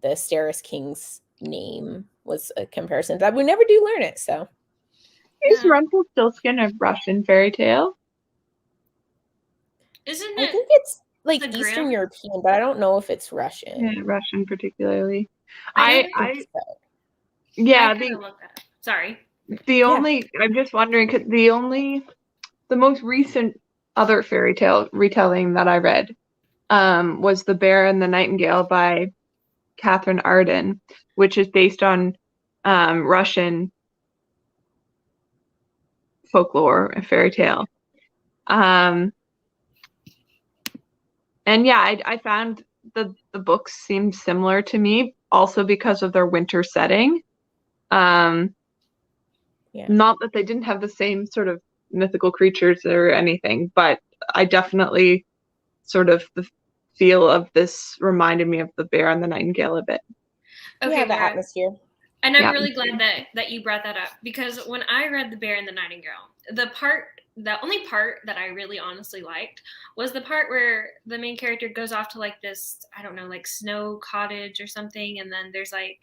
[SPEAKER 2] the Steris King's name was a comparison that we never do learn it. So
[SPEAKER 3] is Rumplestiltskin a Russian fairy tale?
[SPEAKER 1] Isn't
[SPEAKER 2] I
[SPEAKER 1] it?
[SPEAKER 2] think it's like
[SPEAKER 1] the
[SPEAKER 2] Eastern
[SPEAKER 1] Grimm?
[SPEAKER 2] European, but I don't know if it's Russian.
[SPEAKER 3] Yeah, Russian particularly.
[SPEAKER 1] I
[SPEAKER 2] think so.
[SPEAKER 3] Yeah,
[SPEAKER 1] I gotta look that up. Sorry.
[SPEAKER 3] I'm just wondering, 'cause the most recent other fairy tale retelling that I read was The Bear and the Nightingale by Katherine Arden, which is based on Russian folklore and fairy tale. And yeah, I found the books seemed similar to me, also because of their winter setting. Not that they didn't have the same sort of mythical creatures or anything, but I definitely sort of the feel of this reminded me of The Bear and the Nightingale a bit.
[SPEAKER 1] Okay,
[SPEAKER 2] yeah, the atmosphere.
[SPEAKER 1] And I'm really glad that you brought that up, because when I read The Bear and the Nightingale, the only part that I really honestly liked was the part where the main character goes off to like this, I don't know, like snow cottage or something, and then there's like,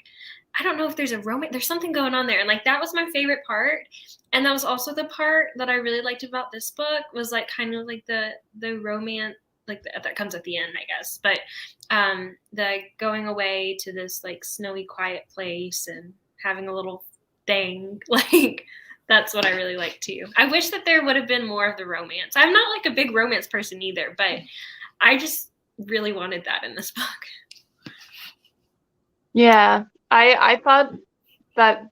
[SPEAKER 1] I don't know if there's a romance, there's something going on there, and like that was my favorite part. And that was also the part that I really liked about this book, was like kind of like the romance, like that comes at the end, I guess. But the going away to this like snowy, quiet place and having a little thing, like that's what I really like too. I wish that there would have been more of the romance. I'm not like a big romance person either, but I just really wanted that in this book.
[SPEAKER 3] Yeah, I thought that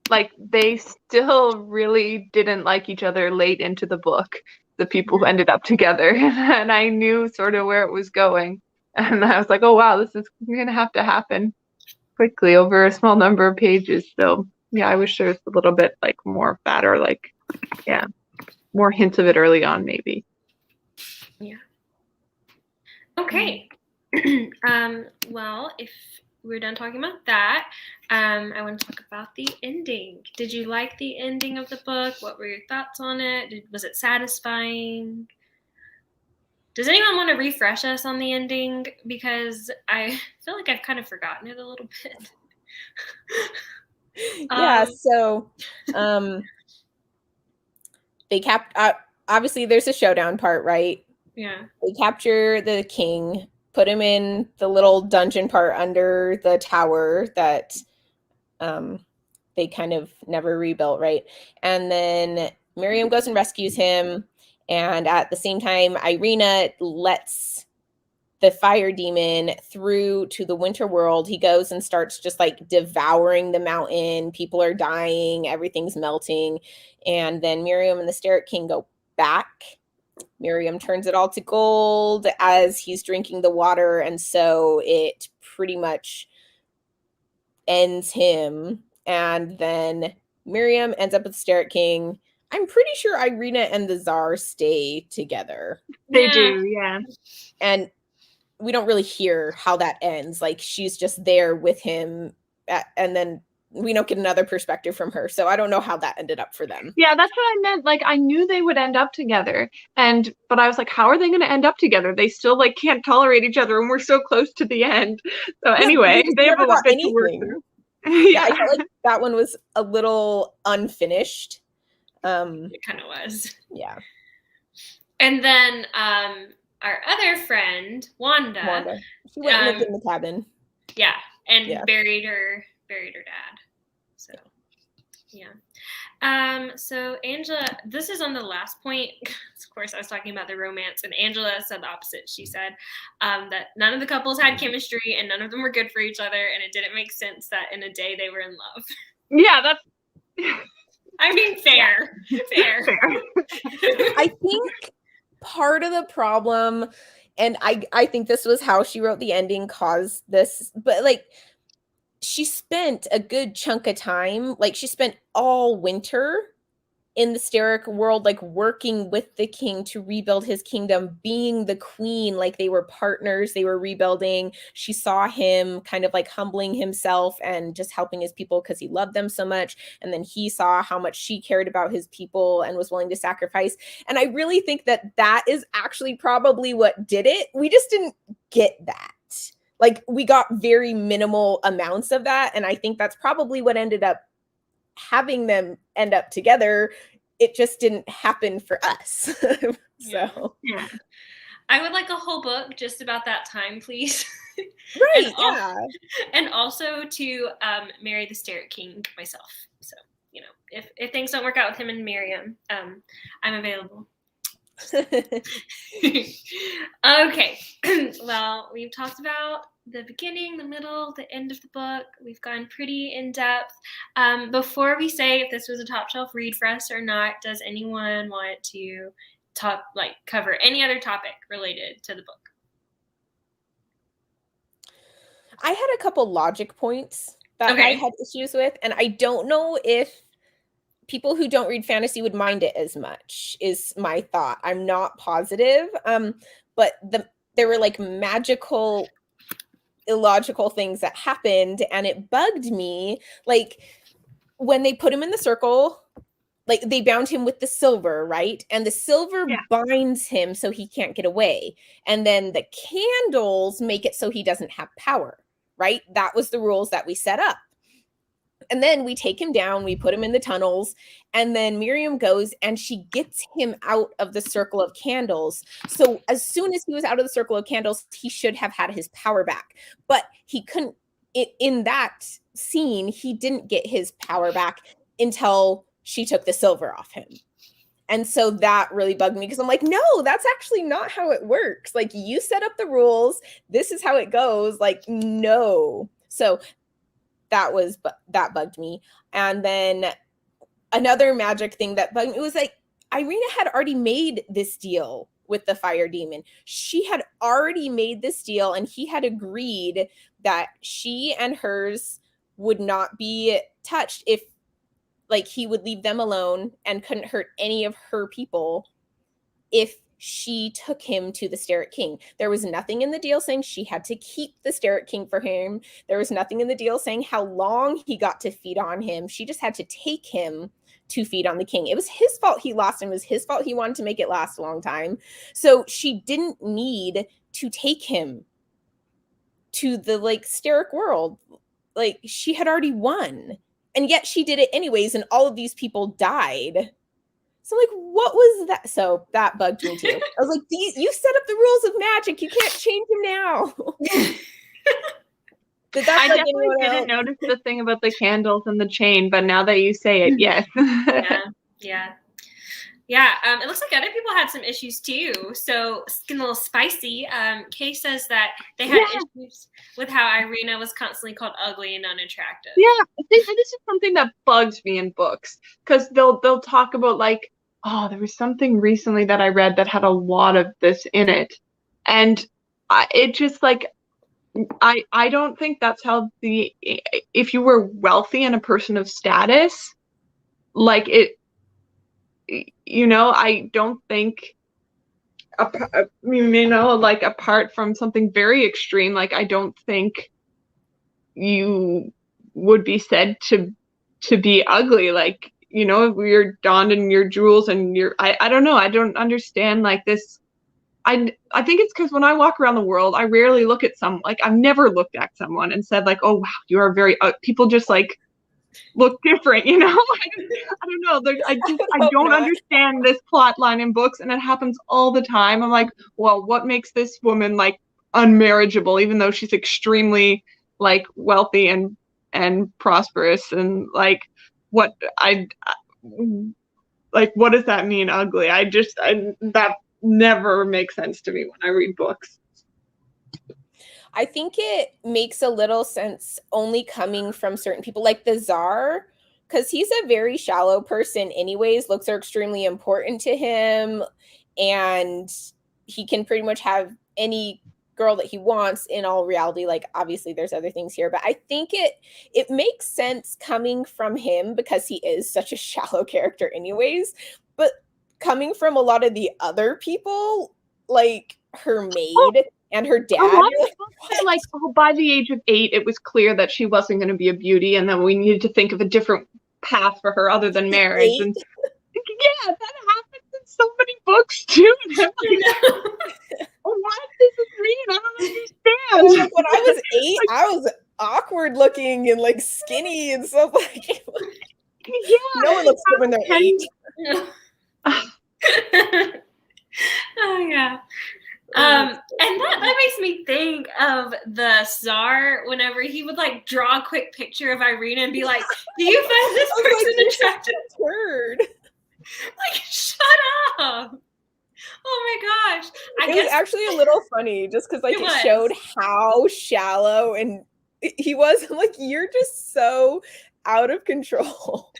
[SPEAKER 3] like they still really didn't like each other late into the book, the people who ended up together, and I knew sort of where it was going, and I was like, oh wow, this is gonna have to happen quickly over a small number of pages. So yeah, I wish there was a little bit like more of that, or like more hints of it early on, maybe.
[SPEAKER 1] Yeah. Okay. Well, if we're done talking about that, I want to talk about the ending. Did you like the ending of the book? What were your thoughts on it? Was it satisfying? Does anyone want to refresh us on the ending? Because I feel like I've kind of forgotten it a little bit.
[SPEAKER 2] So they obviously there's a showdown part, right?
[SPEAKER 1] Yeah.
[SPEAKER 2] They capture the king, put him in the little dungeon part under the tower that they kind of never rebuilt, right? And then Miriam goes and rescues him, and at the same time Irina lets the fire demon through to the winter world. He goes and starts just like devouring the mountain. People are dying, everything's melting. And then Miriam and the Starret King go back. Miriam turns it all to gold as he's drinking the water, and so it pretty much ends him. And then Miriam ends up with the Starret King. I'm pretty sure Irina and the Tsar stay together.
[SPEAKER 3] They do, yeah.
[SPEAKER 2] And we don't really hear how that ends. Like, she's just there with him, and then we don't get another perspective from her. So I don't know how that ended up for them.
[SPEAKER 3] Yeah, that's what I meant. Like, I knew they would end up together, but I was like, how are they going to end up together? They still like can't tolerate each other, and we're so close to the end. So anyway, they have a lot to work through.
[SPEAKER 2] Yeah, I felt like that one was a little unfinished.
[SPEAKER 1] It kind of was.
[SPEAKER 2] Yeah.
[SPEAKER 1] And then our other friend, Wanda.
[SPEAKER 2] She went and lived in the cabin.
[SPEAKER 1] Yeah, and buried her dad. So, yeah. So Angela, this is on the last point. Of course, I was talking about the romance, and Angela said the opposite. She said that none of the couples had chemistry, and none of them were good for each other, and it didn't make sense that in a day they were in love.
[SPEAKER 3] Yeah, that's.
[SPEAKER 1] I mean, fair.
[SPEAKER 2] I think part of the problem, and I think this was how she wrote the ending, caused this, but like, she spent a good chunk of time, like she spent all winter in the Starret world, like working with the king to rebuild his kingdom, being the queen, like they were partners, they were rebuilding. She saw him kind of like humbling himself and just helping his people because he loved them so much. And then he saw how much she cared about his people and was willing to sacrifice. And I really think that is actually probably what did it. We just didn't get that. Like, we got very minimal amounts of that, and I think that's probably what ended up having them end up together. It just didn't happen for us. So
[SPEAKER 1] yeah. I would like a whole book just about that time, please.
[SPEAKER 2] Right, yeah.
[SPEAKER 1] And also to marry the Starrett King myself. So, you know, if things don't work out with him and Miriam, I'm available. Okay. Well, we've talked about the beginning, the middle, the end of the book. We've gone pretty in depth. Before we say if this was a top shelf read for us or not, does anyone want to cover any other topic related to the book?
[SPEAKER 2] I had a couple logic points that I had issues with, and I don't know if people who don't read fantasy would mind it as much, is my thought. I'm not positive. But there were like magical, illogical things that happened, and it bugged me. Like, when they put him in the circle, like, they bound him with the silver, right? And the silver binds him so he can't get away. And then the candles make it so he doesn't have power, right? That was the rules that we set up. And then we take him down, we put him in the tunnels, and then Miriam goes and she gets him out of the circle of candles. So as soon as he was out of the circle of candles, he should have had his power back. But he couldn't, in that scene, he didn't get his power back until she took the silver off him. And so that really bugged me, because I'm like, no, that's actually not how it works. Like, you set up the rules. This is how it goes. Like, no. So that bugged me. And then another magic thing that bugged me was, like, Irina had already made this deal with the fire demon. She had already made this deal, and he had agreed that she and hers would not be touched if, like, he would leave them alone and couldn't hurt any of her people if she took him to the Starrett King. There was nothing in the deal saying she had to keep the Starrett King for him. There was nothing in the deal saying how long he got to feed on him. She just had to take him to feed on the king. It was his fault he lost him. It was his fault he wanted to make it last a long time. So she didn't need to take him to the, like, Starrett world. Like, she had already won. And yet she did it anyways, and all of these people died. So, like, what was that? So that bugged me too. I was like, you set up the rules of magic. You can't change them now.
[SPEAKER 3] I definitely didn't notice the thing about the candles and the chain, but now that you say it, yes.
[SPEAKER 1] Yeah. It looks like other people had some issues too. So it's getting a little spicy. Kay says that they had issues with how Irina was constantly called ugly and unattractive.
[SPEAKER 3] Yeah, this is something that bugs me in books, because they'll talk about, like, oh, there was something recently that I read that had a lot of this in it, and it just, like, I don't think that's how if you were wealthy and a person of status, like, it, you know, I don't think, you know, like, apart from something very extreme, like, I don't think you would be said to be ugly. Like, you know, you're donned in your jewels and I don't know, I don't understand, like, this. I think it's because when I walk around the world, I rarely look at like, I've never looked at someone and said, like, oh wow, you are very people just, like, look different, you know. I don't know. I don't understand this plot line in books, and it happens all the time. I'm like, well, what makes this woman, like, unmarriageable, even though she's extremely, like, wealthy and prosperous, and, like, what does that mean, ugly? That never makes sense to me when I read books.
[SPEAKER 2] I think it makes a little sense only coming from certain people, like the Tsar, because he's a very shallow person anyways. Looks are extremely important to him, and he can pretty much have any girl that he wants in all reality. Like, obviously there's other things here, but I think it makes sense coming from him because he is such a shallow character anyways. But coming from a lot of the other people, like her maid and her dad,
[SPEAKER 3] like, oh, by the age of 8, it was clear that she wasn't going to be a beauty, and then we needed to think of a different path for her other than marriage. And yeah, that happens in so many books too. Like, what? This is green. I don't understand.
[SPEAKER 2] When I looking and like skinny and stuff. Like,
[SPEAKER 3] Yeah,
[SPEAKER 2] no one looks good when they're 8.
[SPEAKER 1] Oh yeah. And that makes me think of the Tsar whenever he would like draw a quick picture of Irina and be like, "Do you find this person attractive?"
[SPEAKER 2] Turd.
[SPEAKER 1] Like, shut up! Oh my gosh!
[SPEAKER 2] It was actually a little funny just because like it showed how shallow and he was. I'm like, you're just so out of control.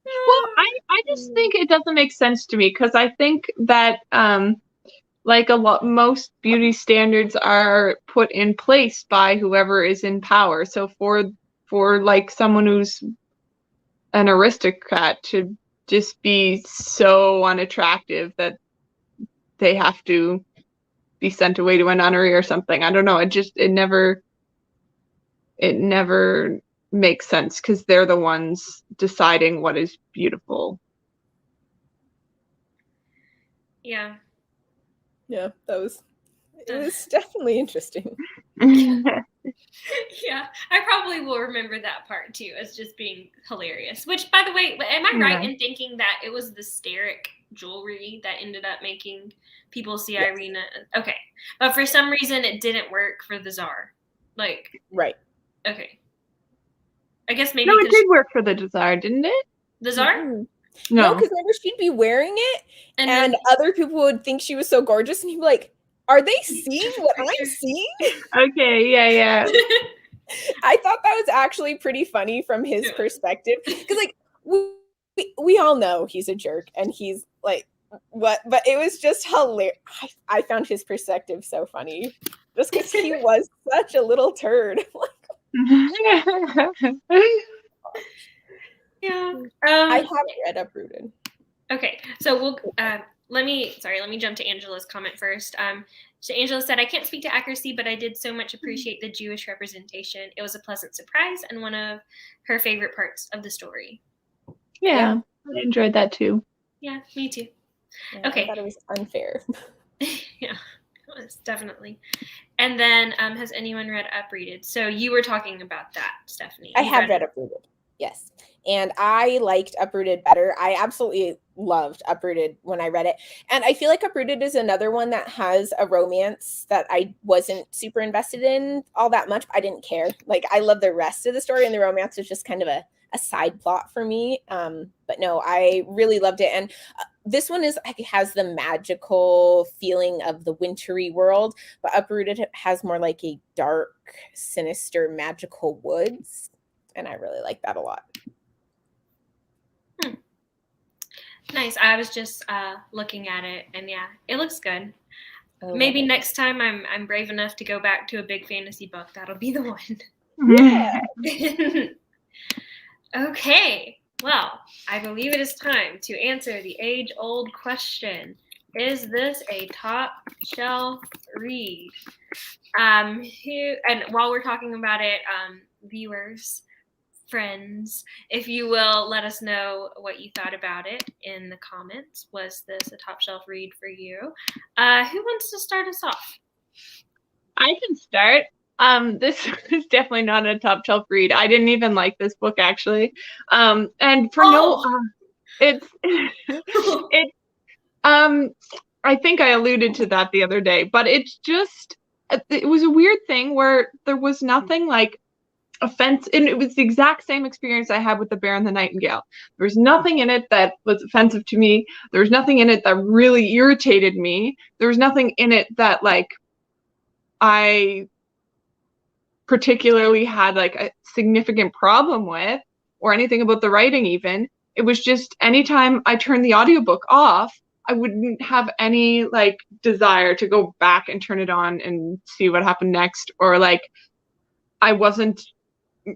[SPEAKER 3] Well, I just think it doesn't make sense to me because I think that like most beauty standards are put in place by whoever is in power. So for like someone who's an aristocrat to just be so unattractive that they have to be sent away to a nunnery or something. I don't know. It never makes sense because they're the ones deciding what is beautiful.
[SPEAKER 1] Yeah.
[SPEAKER 2] Yeah, it was definitely interesting.
[SPEAKER 1] Yeah, I probably will remember that part too as just being hilarious. Which, by the way, am I right in thinking that it was the Steric jewelry that ended up making people see Irina? Okay, but for some reason it didn't work for the Tsar. Like,
[SPEAKER 2] right?
[SPEAKER 1] Okay, I guess maybe
[SPEAKER 3] it did work for the Tsar, didn't it?
[SPEAKER 1] The Tsar?
[SPEAKER 2] Mm-hmm. No, because remember she'd be wearing it, and other people would think she was so gorgeous, and he'd be like, "Are they seeing what I'm seeing?"
[SPEAKER 3] Okay, yeah.
[SPEAKER 2] I thought that was actually pretty funny from his perspective, because like we all know he's a jerk, and he's like what, but it was just hilarious. I found his perspective so funny, just because he was such a little turd.
[SPEAKER 1] Yeah.
[SPEAKER 2] I haven't read Uprooted.
[SPEAKER 1] Okay, so we'll let me jump to Angela's comment first. So Angela said, "I can't speak to accuracy, but I did so much appreciate the Jewish representation. It was a pleasant surprise and one of her favorite parts of the story."
[SPEAKER 3] Yeah. I enjoyed that too.
[SPEAKER 1] Yeah, me too.
[SPEAKER 2] Yeah,
[SPEAKER 1] okay.
[SPEAKER 2] I thought it was unfair.
[SPEAKER 1] Yeah, it was definitely. And then, has anyone read Uprooted? So you were talking about that, Stephanie.
[SPEAKER 2] I have read Uprooted. Yes. And I liked Uprooted better. I absolutely loved Uprooted when I read it. And I feel like Uprooted is another one that has a romance that I wasn't super invested in all that much. I didn't care. Like, I love the rest of the story, and the romance was just kind of a side plot for me. But no, I really loved it. And this one has the magical feeling of the wintry world, but Uprooted has more like a dark, sinister, magical woods. And I really like that a lot.
[SPEAKER 1] Nice. I was just looking at it, and yeah, it looks good. Maybe next time I'm brave enough to go back to a big fantasy book, that'll be the one.
[SPEAKER 2] Yeah.
[SPEAKER 1] Okay. Well, I believe it is time to answer the age-old question: is this a top shelf read? And while we're talking about it, viewers, friends, if you will, let us know what you thought about it in the comments. Was this a top shelf read for you? Who wants to start us off?
[SPEAKER 3] I can start. This is definitely not a top shelf read. I didn't even like this book actually. And for I think I alluded to that the other day, but it was a weird thing where there was nothing like offense, and it was the exact same experience I had with The Bear and the Nightingale. There was nothing in it that was offensive to me. There was nothing in it that really irritated me. There was nothing in it that like I particularly had like a significant problem with, or anything about the writing even. It was just anytime I turned the audiobook off, I wouldn't have any like desire to go back and turn it on and see what happened next, or like I wasn't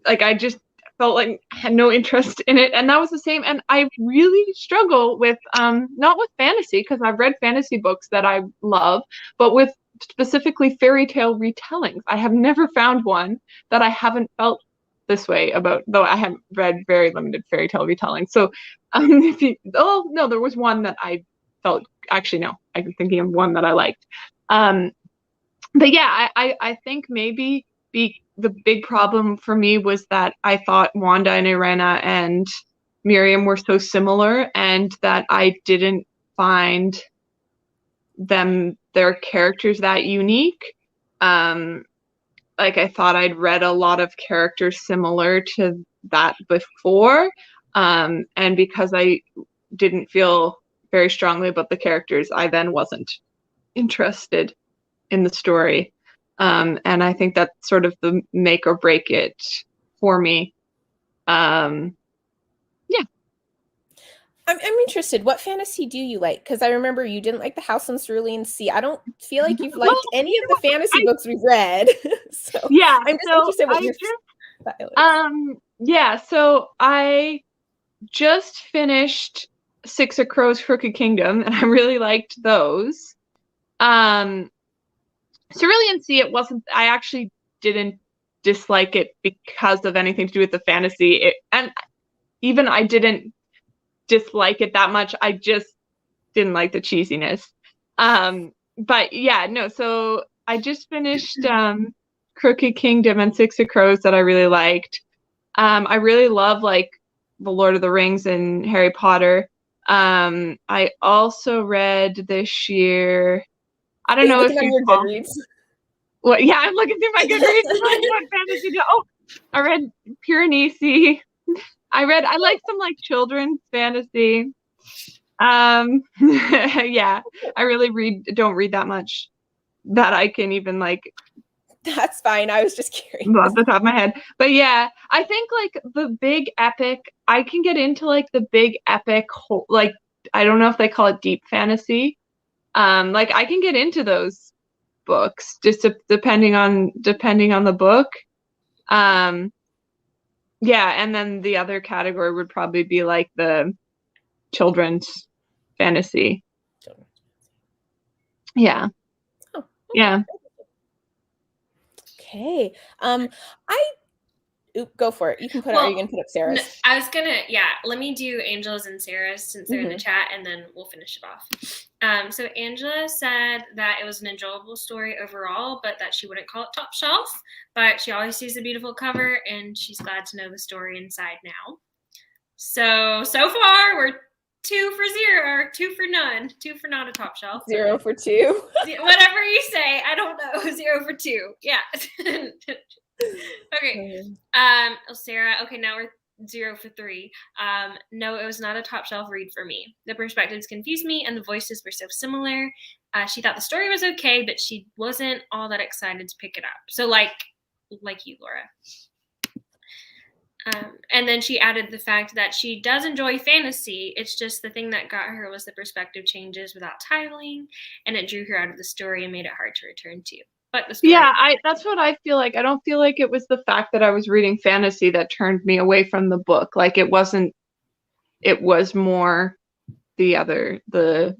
[SPEAKER 3] like, I just felt like I had no interest in it. And that was the same. And I really struggle with not with fantasy, because I've read fantasy books that I love, but with specifically fairy tale retellings. I have never found one that I haven't felt this way about, though I have read very limited fairy tale retellings. So there was one that I felt, actually no, I'm thinking of one that I liked. But yeah, I think maybe the big problem for me was that I thought Wanda and Irena and Miriam were so similar, and that I didn't find their characters that unique. Like I thought I'd read a lot of characters similar to that before, and because I didn't feel very strongly about the characters, I then wasn't interested in the story. And I think that's sort of the make or break it for me. Yeah.
[SPEAKER 2] I'm interested. What fantasy do you like? Because I remember you didn't like the House on Cerulean Sea. I don't feel like you've liked any of the fantasy books we've read. So
[SPEAKER 3] yeah,
[SPEAKER 2] I'm just interested what your style is.
[SPEAKER 3] Yeah, so I just finished Six of Crows, Crooked Kingdom, and I really liked those. Cerulean Sea, I actually didn't dislike it because of anything to do with the fantasy. And even I didn't dislike it that much. I just didn't like the cheesiness. But yeah, no, so I just finished Crooked Kingdom and Six of Crows that I really liked. I really love like The Lord of the Rings and Harry Potter. I also read this year, I don't know if you call
[SPEAKER 2] Goodreads.
[SPEAKER 3] Well, yeah, I'm looking through my Goodreads. What fantasy? Oh, I read Piranesi. I like some like children's fantasy. Yeah, I really don't read that much that I can even like.
[SPEAKER 2] That's fine. I was just curious.
[SPEAKER 3] Off the top of my head, but yeah, I think like the big epic. I can get into like the big epic, like I don't know if they call it deep fantasy. Like I can get into those books just depending on the book. Yeah, and then the other category would probably be like the children's fantasy. Yeah.
[SPEAKER 2] Oh, okay.
[SPEAKER 3] Yeah.
[SPEAKER 2] Okay. Go for it. You can put
[SPEAKER 1] Well,
[SPEAKER 2] are you gonna put up Sarah's?
[SPEAKER 1] I was gonna, let me do Angela's and Sara's since they're in the chat, and then we'll finish it off. So Angela said that it was an enjoyable story overall, but that she wouldn't call it top shelf, but she always sees a beautiful cover, and she's glad to know the story inside now. So far we're 2 for 0, or 2 for none, 2 for not a top shelf.
[SPEAKER 2] 0 for 2.
[SPEAKER 1] Whatever you say, I don't know. 0 for 2. Yeah. Okay. Sara, okay, now we're 0 for 3. No, it was not a top shelf read for me. The perspectives confused me and the voices were so similar. She thought the story was okay, but she wasn't all that excited to pick it up. So like you, Laura. And then she added the fact that she does enjoy fantasy. It's just the thing that got her was the perspective changes without titling, and it drew her out of the story and made it hard to return to. But the story,
[SPEAKER 3] yeah, that's what I feel like. I don't feel like it was the fact that I was reading fantasy that turned me away from the book. Like it wasn't. It was more the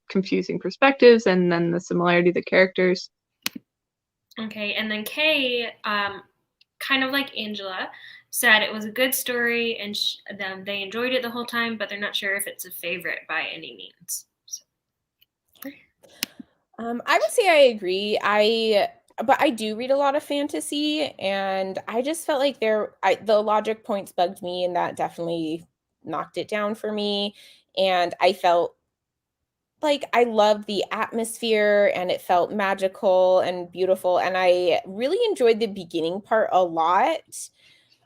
[SPEAKER 3] confusing perspectives, and then the similarity of the characters.
[SPEAKER 1] Okay, and then Kay, kind of like Angela, said it was a good story and they enjoyed it the whole time, but they're not sure if it's a favorite by any means. So.
[SPEAKER 2] I would say I agree. But I do read a lot of fantasy, and I just felt like the logic points bugged me, and that definitely knocked it down for me. And I felt like I loved the atmosphere, and it felt magical and beautiful, and I really enjoyed the beginning part a lot.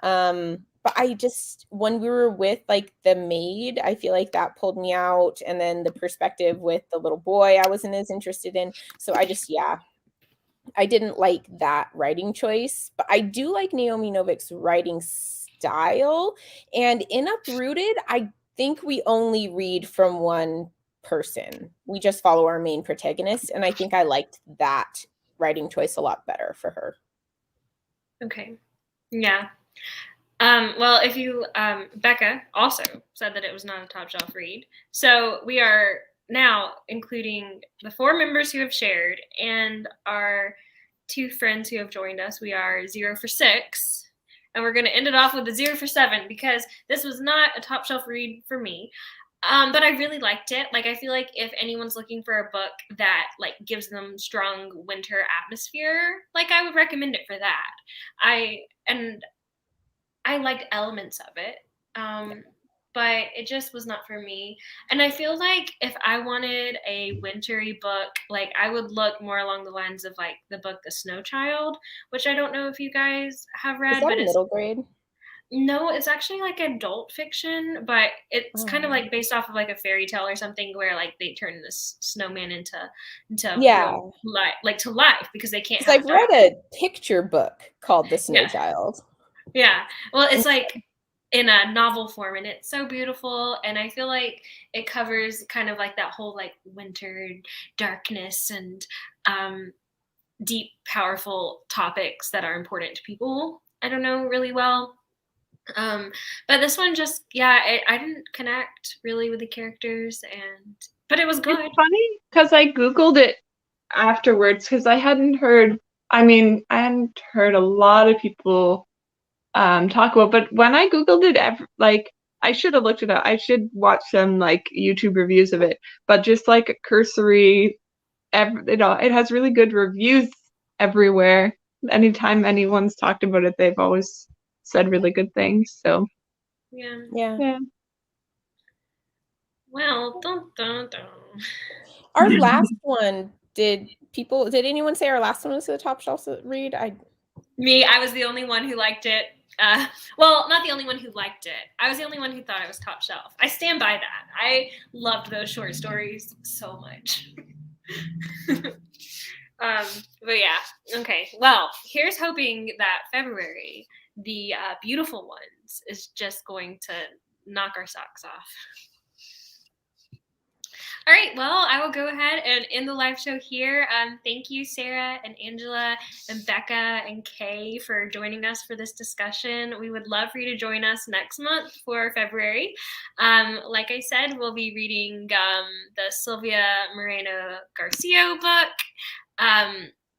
[SPEAKER 2] But I just, when we were with like the maid, I feel like that pulled me out, and then the perspective with the little boy I wasn't as interested in. So I didn't like that writing choice, but I do like Naomi Novik's writing style. And in Uprooted, I think we only read from one person. We just follow our main protagonist, and I think I liked that writing choice a lot better for her.
[SPEAKER 1] Okay. Yeah. Well, if you Becca also said that it was not a top shelf read. So we are now including the 4 members who have shared and our 2 friends who have joined us. We are 0 for 6. And we're going to end it off with a 0 for 7 because this was not a top shelf read for me. But I really liked it. Like, I feel like if anyone's looking for a book that like gives them strong winter atmosphere, like I would recommend it for that. I liked elements of it. But it just was not for me. And I feel like if I wanted a wintry book, like I would look more along the lines of like the book The Snow Child, which I don't know if you guys have
[SPEAKER 2] Is
[SPEAKER 1] read,
[SPEAKER 2] that
[SPEAKER 1] but it's
[SPEAKER 2] middle grade?
[SPEAKER 1] no, it's actually like adult fiction, but it's kind of
[SPEAKER 2] Oh.
[SPEAKER 1] like based off of like a fairy tale or something where like they turn this snowman into
[SPEAKER 2] Yeah,
[SPEAKER 1] real life, like to life because they can't
[SPEAKER 2] because
[SPEAKER 1] have
[SPEAKER 2] I've
[SPEAKER 1] a dog.
[SPEAKER 2] read a picture book called The Snow
[SPEAKER 1] Yeah,
[SPEAKER 2] Child.
[SPEAKER 1] yeah. Well, it's like in a novel form and it's so beautiful, and I feel like it covers kind of like that whole like winter darkness and deep, powerful topics that are important to people. I don't know really well. But this one just, yeah, I didn't connect really with the characters, but it was good.
[SPEAKER 3] It's funny because I Googled it afterwards because I hadn't heard, I mean, I hadn't heard a lot of people talk about, but when I Googled it, like, I should have looked it up. I should watch some like YouTube reviews of it, but just like a cursory, it has really good reviews everywhere. Anytime anyone's talked about it, they've always said really good things. So
[SPEAKER 1] Yeah.
[SPEAKER 2] Yeah.
[SPEAKER 1] Well, dun, dun, dun.
[SPEAKER 2] Our last one, did anyone say our last one was the top shelf read?
[SPEAKER 1] Me, I was the only one who liked it. Well, not the only one who liked it. I was the only one who thought it was top shelf. I stand by that. I loved those short stories so much. But yeah, okay. Well, here's hoping that February, the beautiful ones, is just going to knock our socks off. All right, well, I will go ahead and end the live show here. Thank you, Sara and Angela and Becca and Kay for joining us for this discussion. We would love for you to join us next month for February. Like I said, we'll be reading the Sylvia Moreno Garcia book.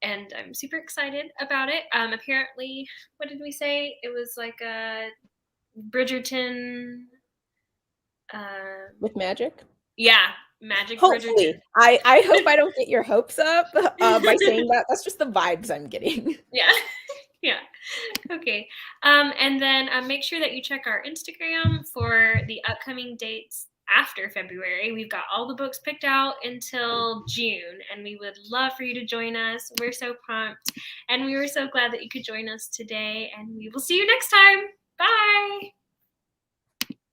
[SPEAKER 1] And I'm super excited about it. Apparently, what did we say? It was like a Bridgerton.
[SPEAKER 2] With magic?
[SPEAKER 1] Yeah, magic
[SPEAKER 2] Hopefully.
[SPEAKER 1] Bridgerton.
[SPEAKER 2] I hope I don't get your hopes up by saying that. That's just the vibes I'm getting.
[SPEAKER 1] Yeah. Yeah. Okay. And then make sure that you check our Instagram for the upcoming dates after February. We've got all the books picked out until June, and we would love for you to join us. We're so pumped, and we were so glad that you could join us today, and we will see you next time. Bye.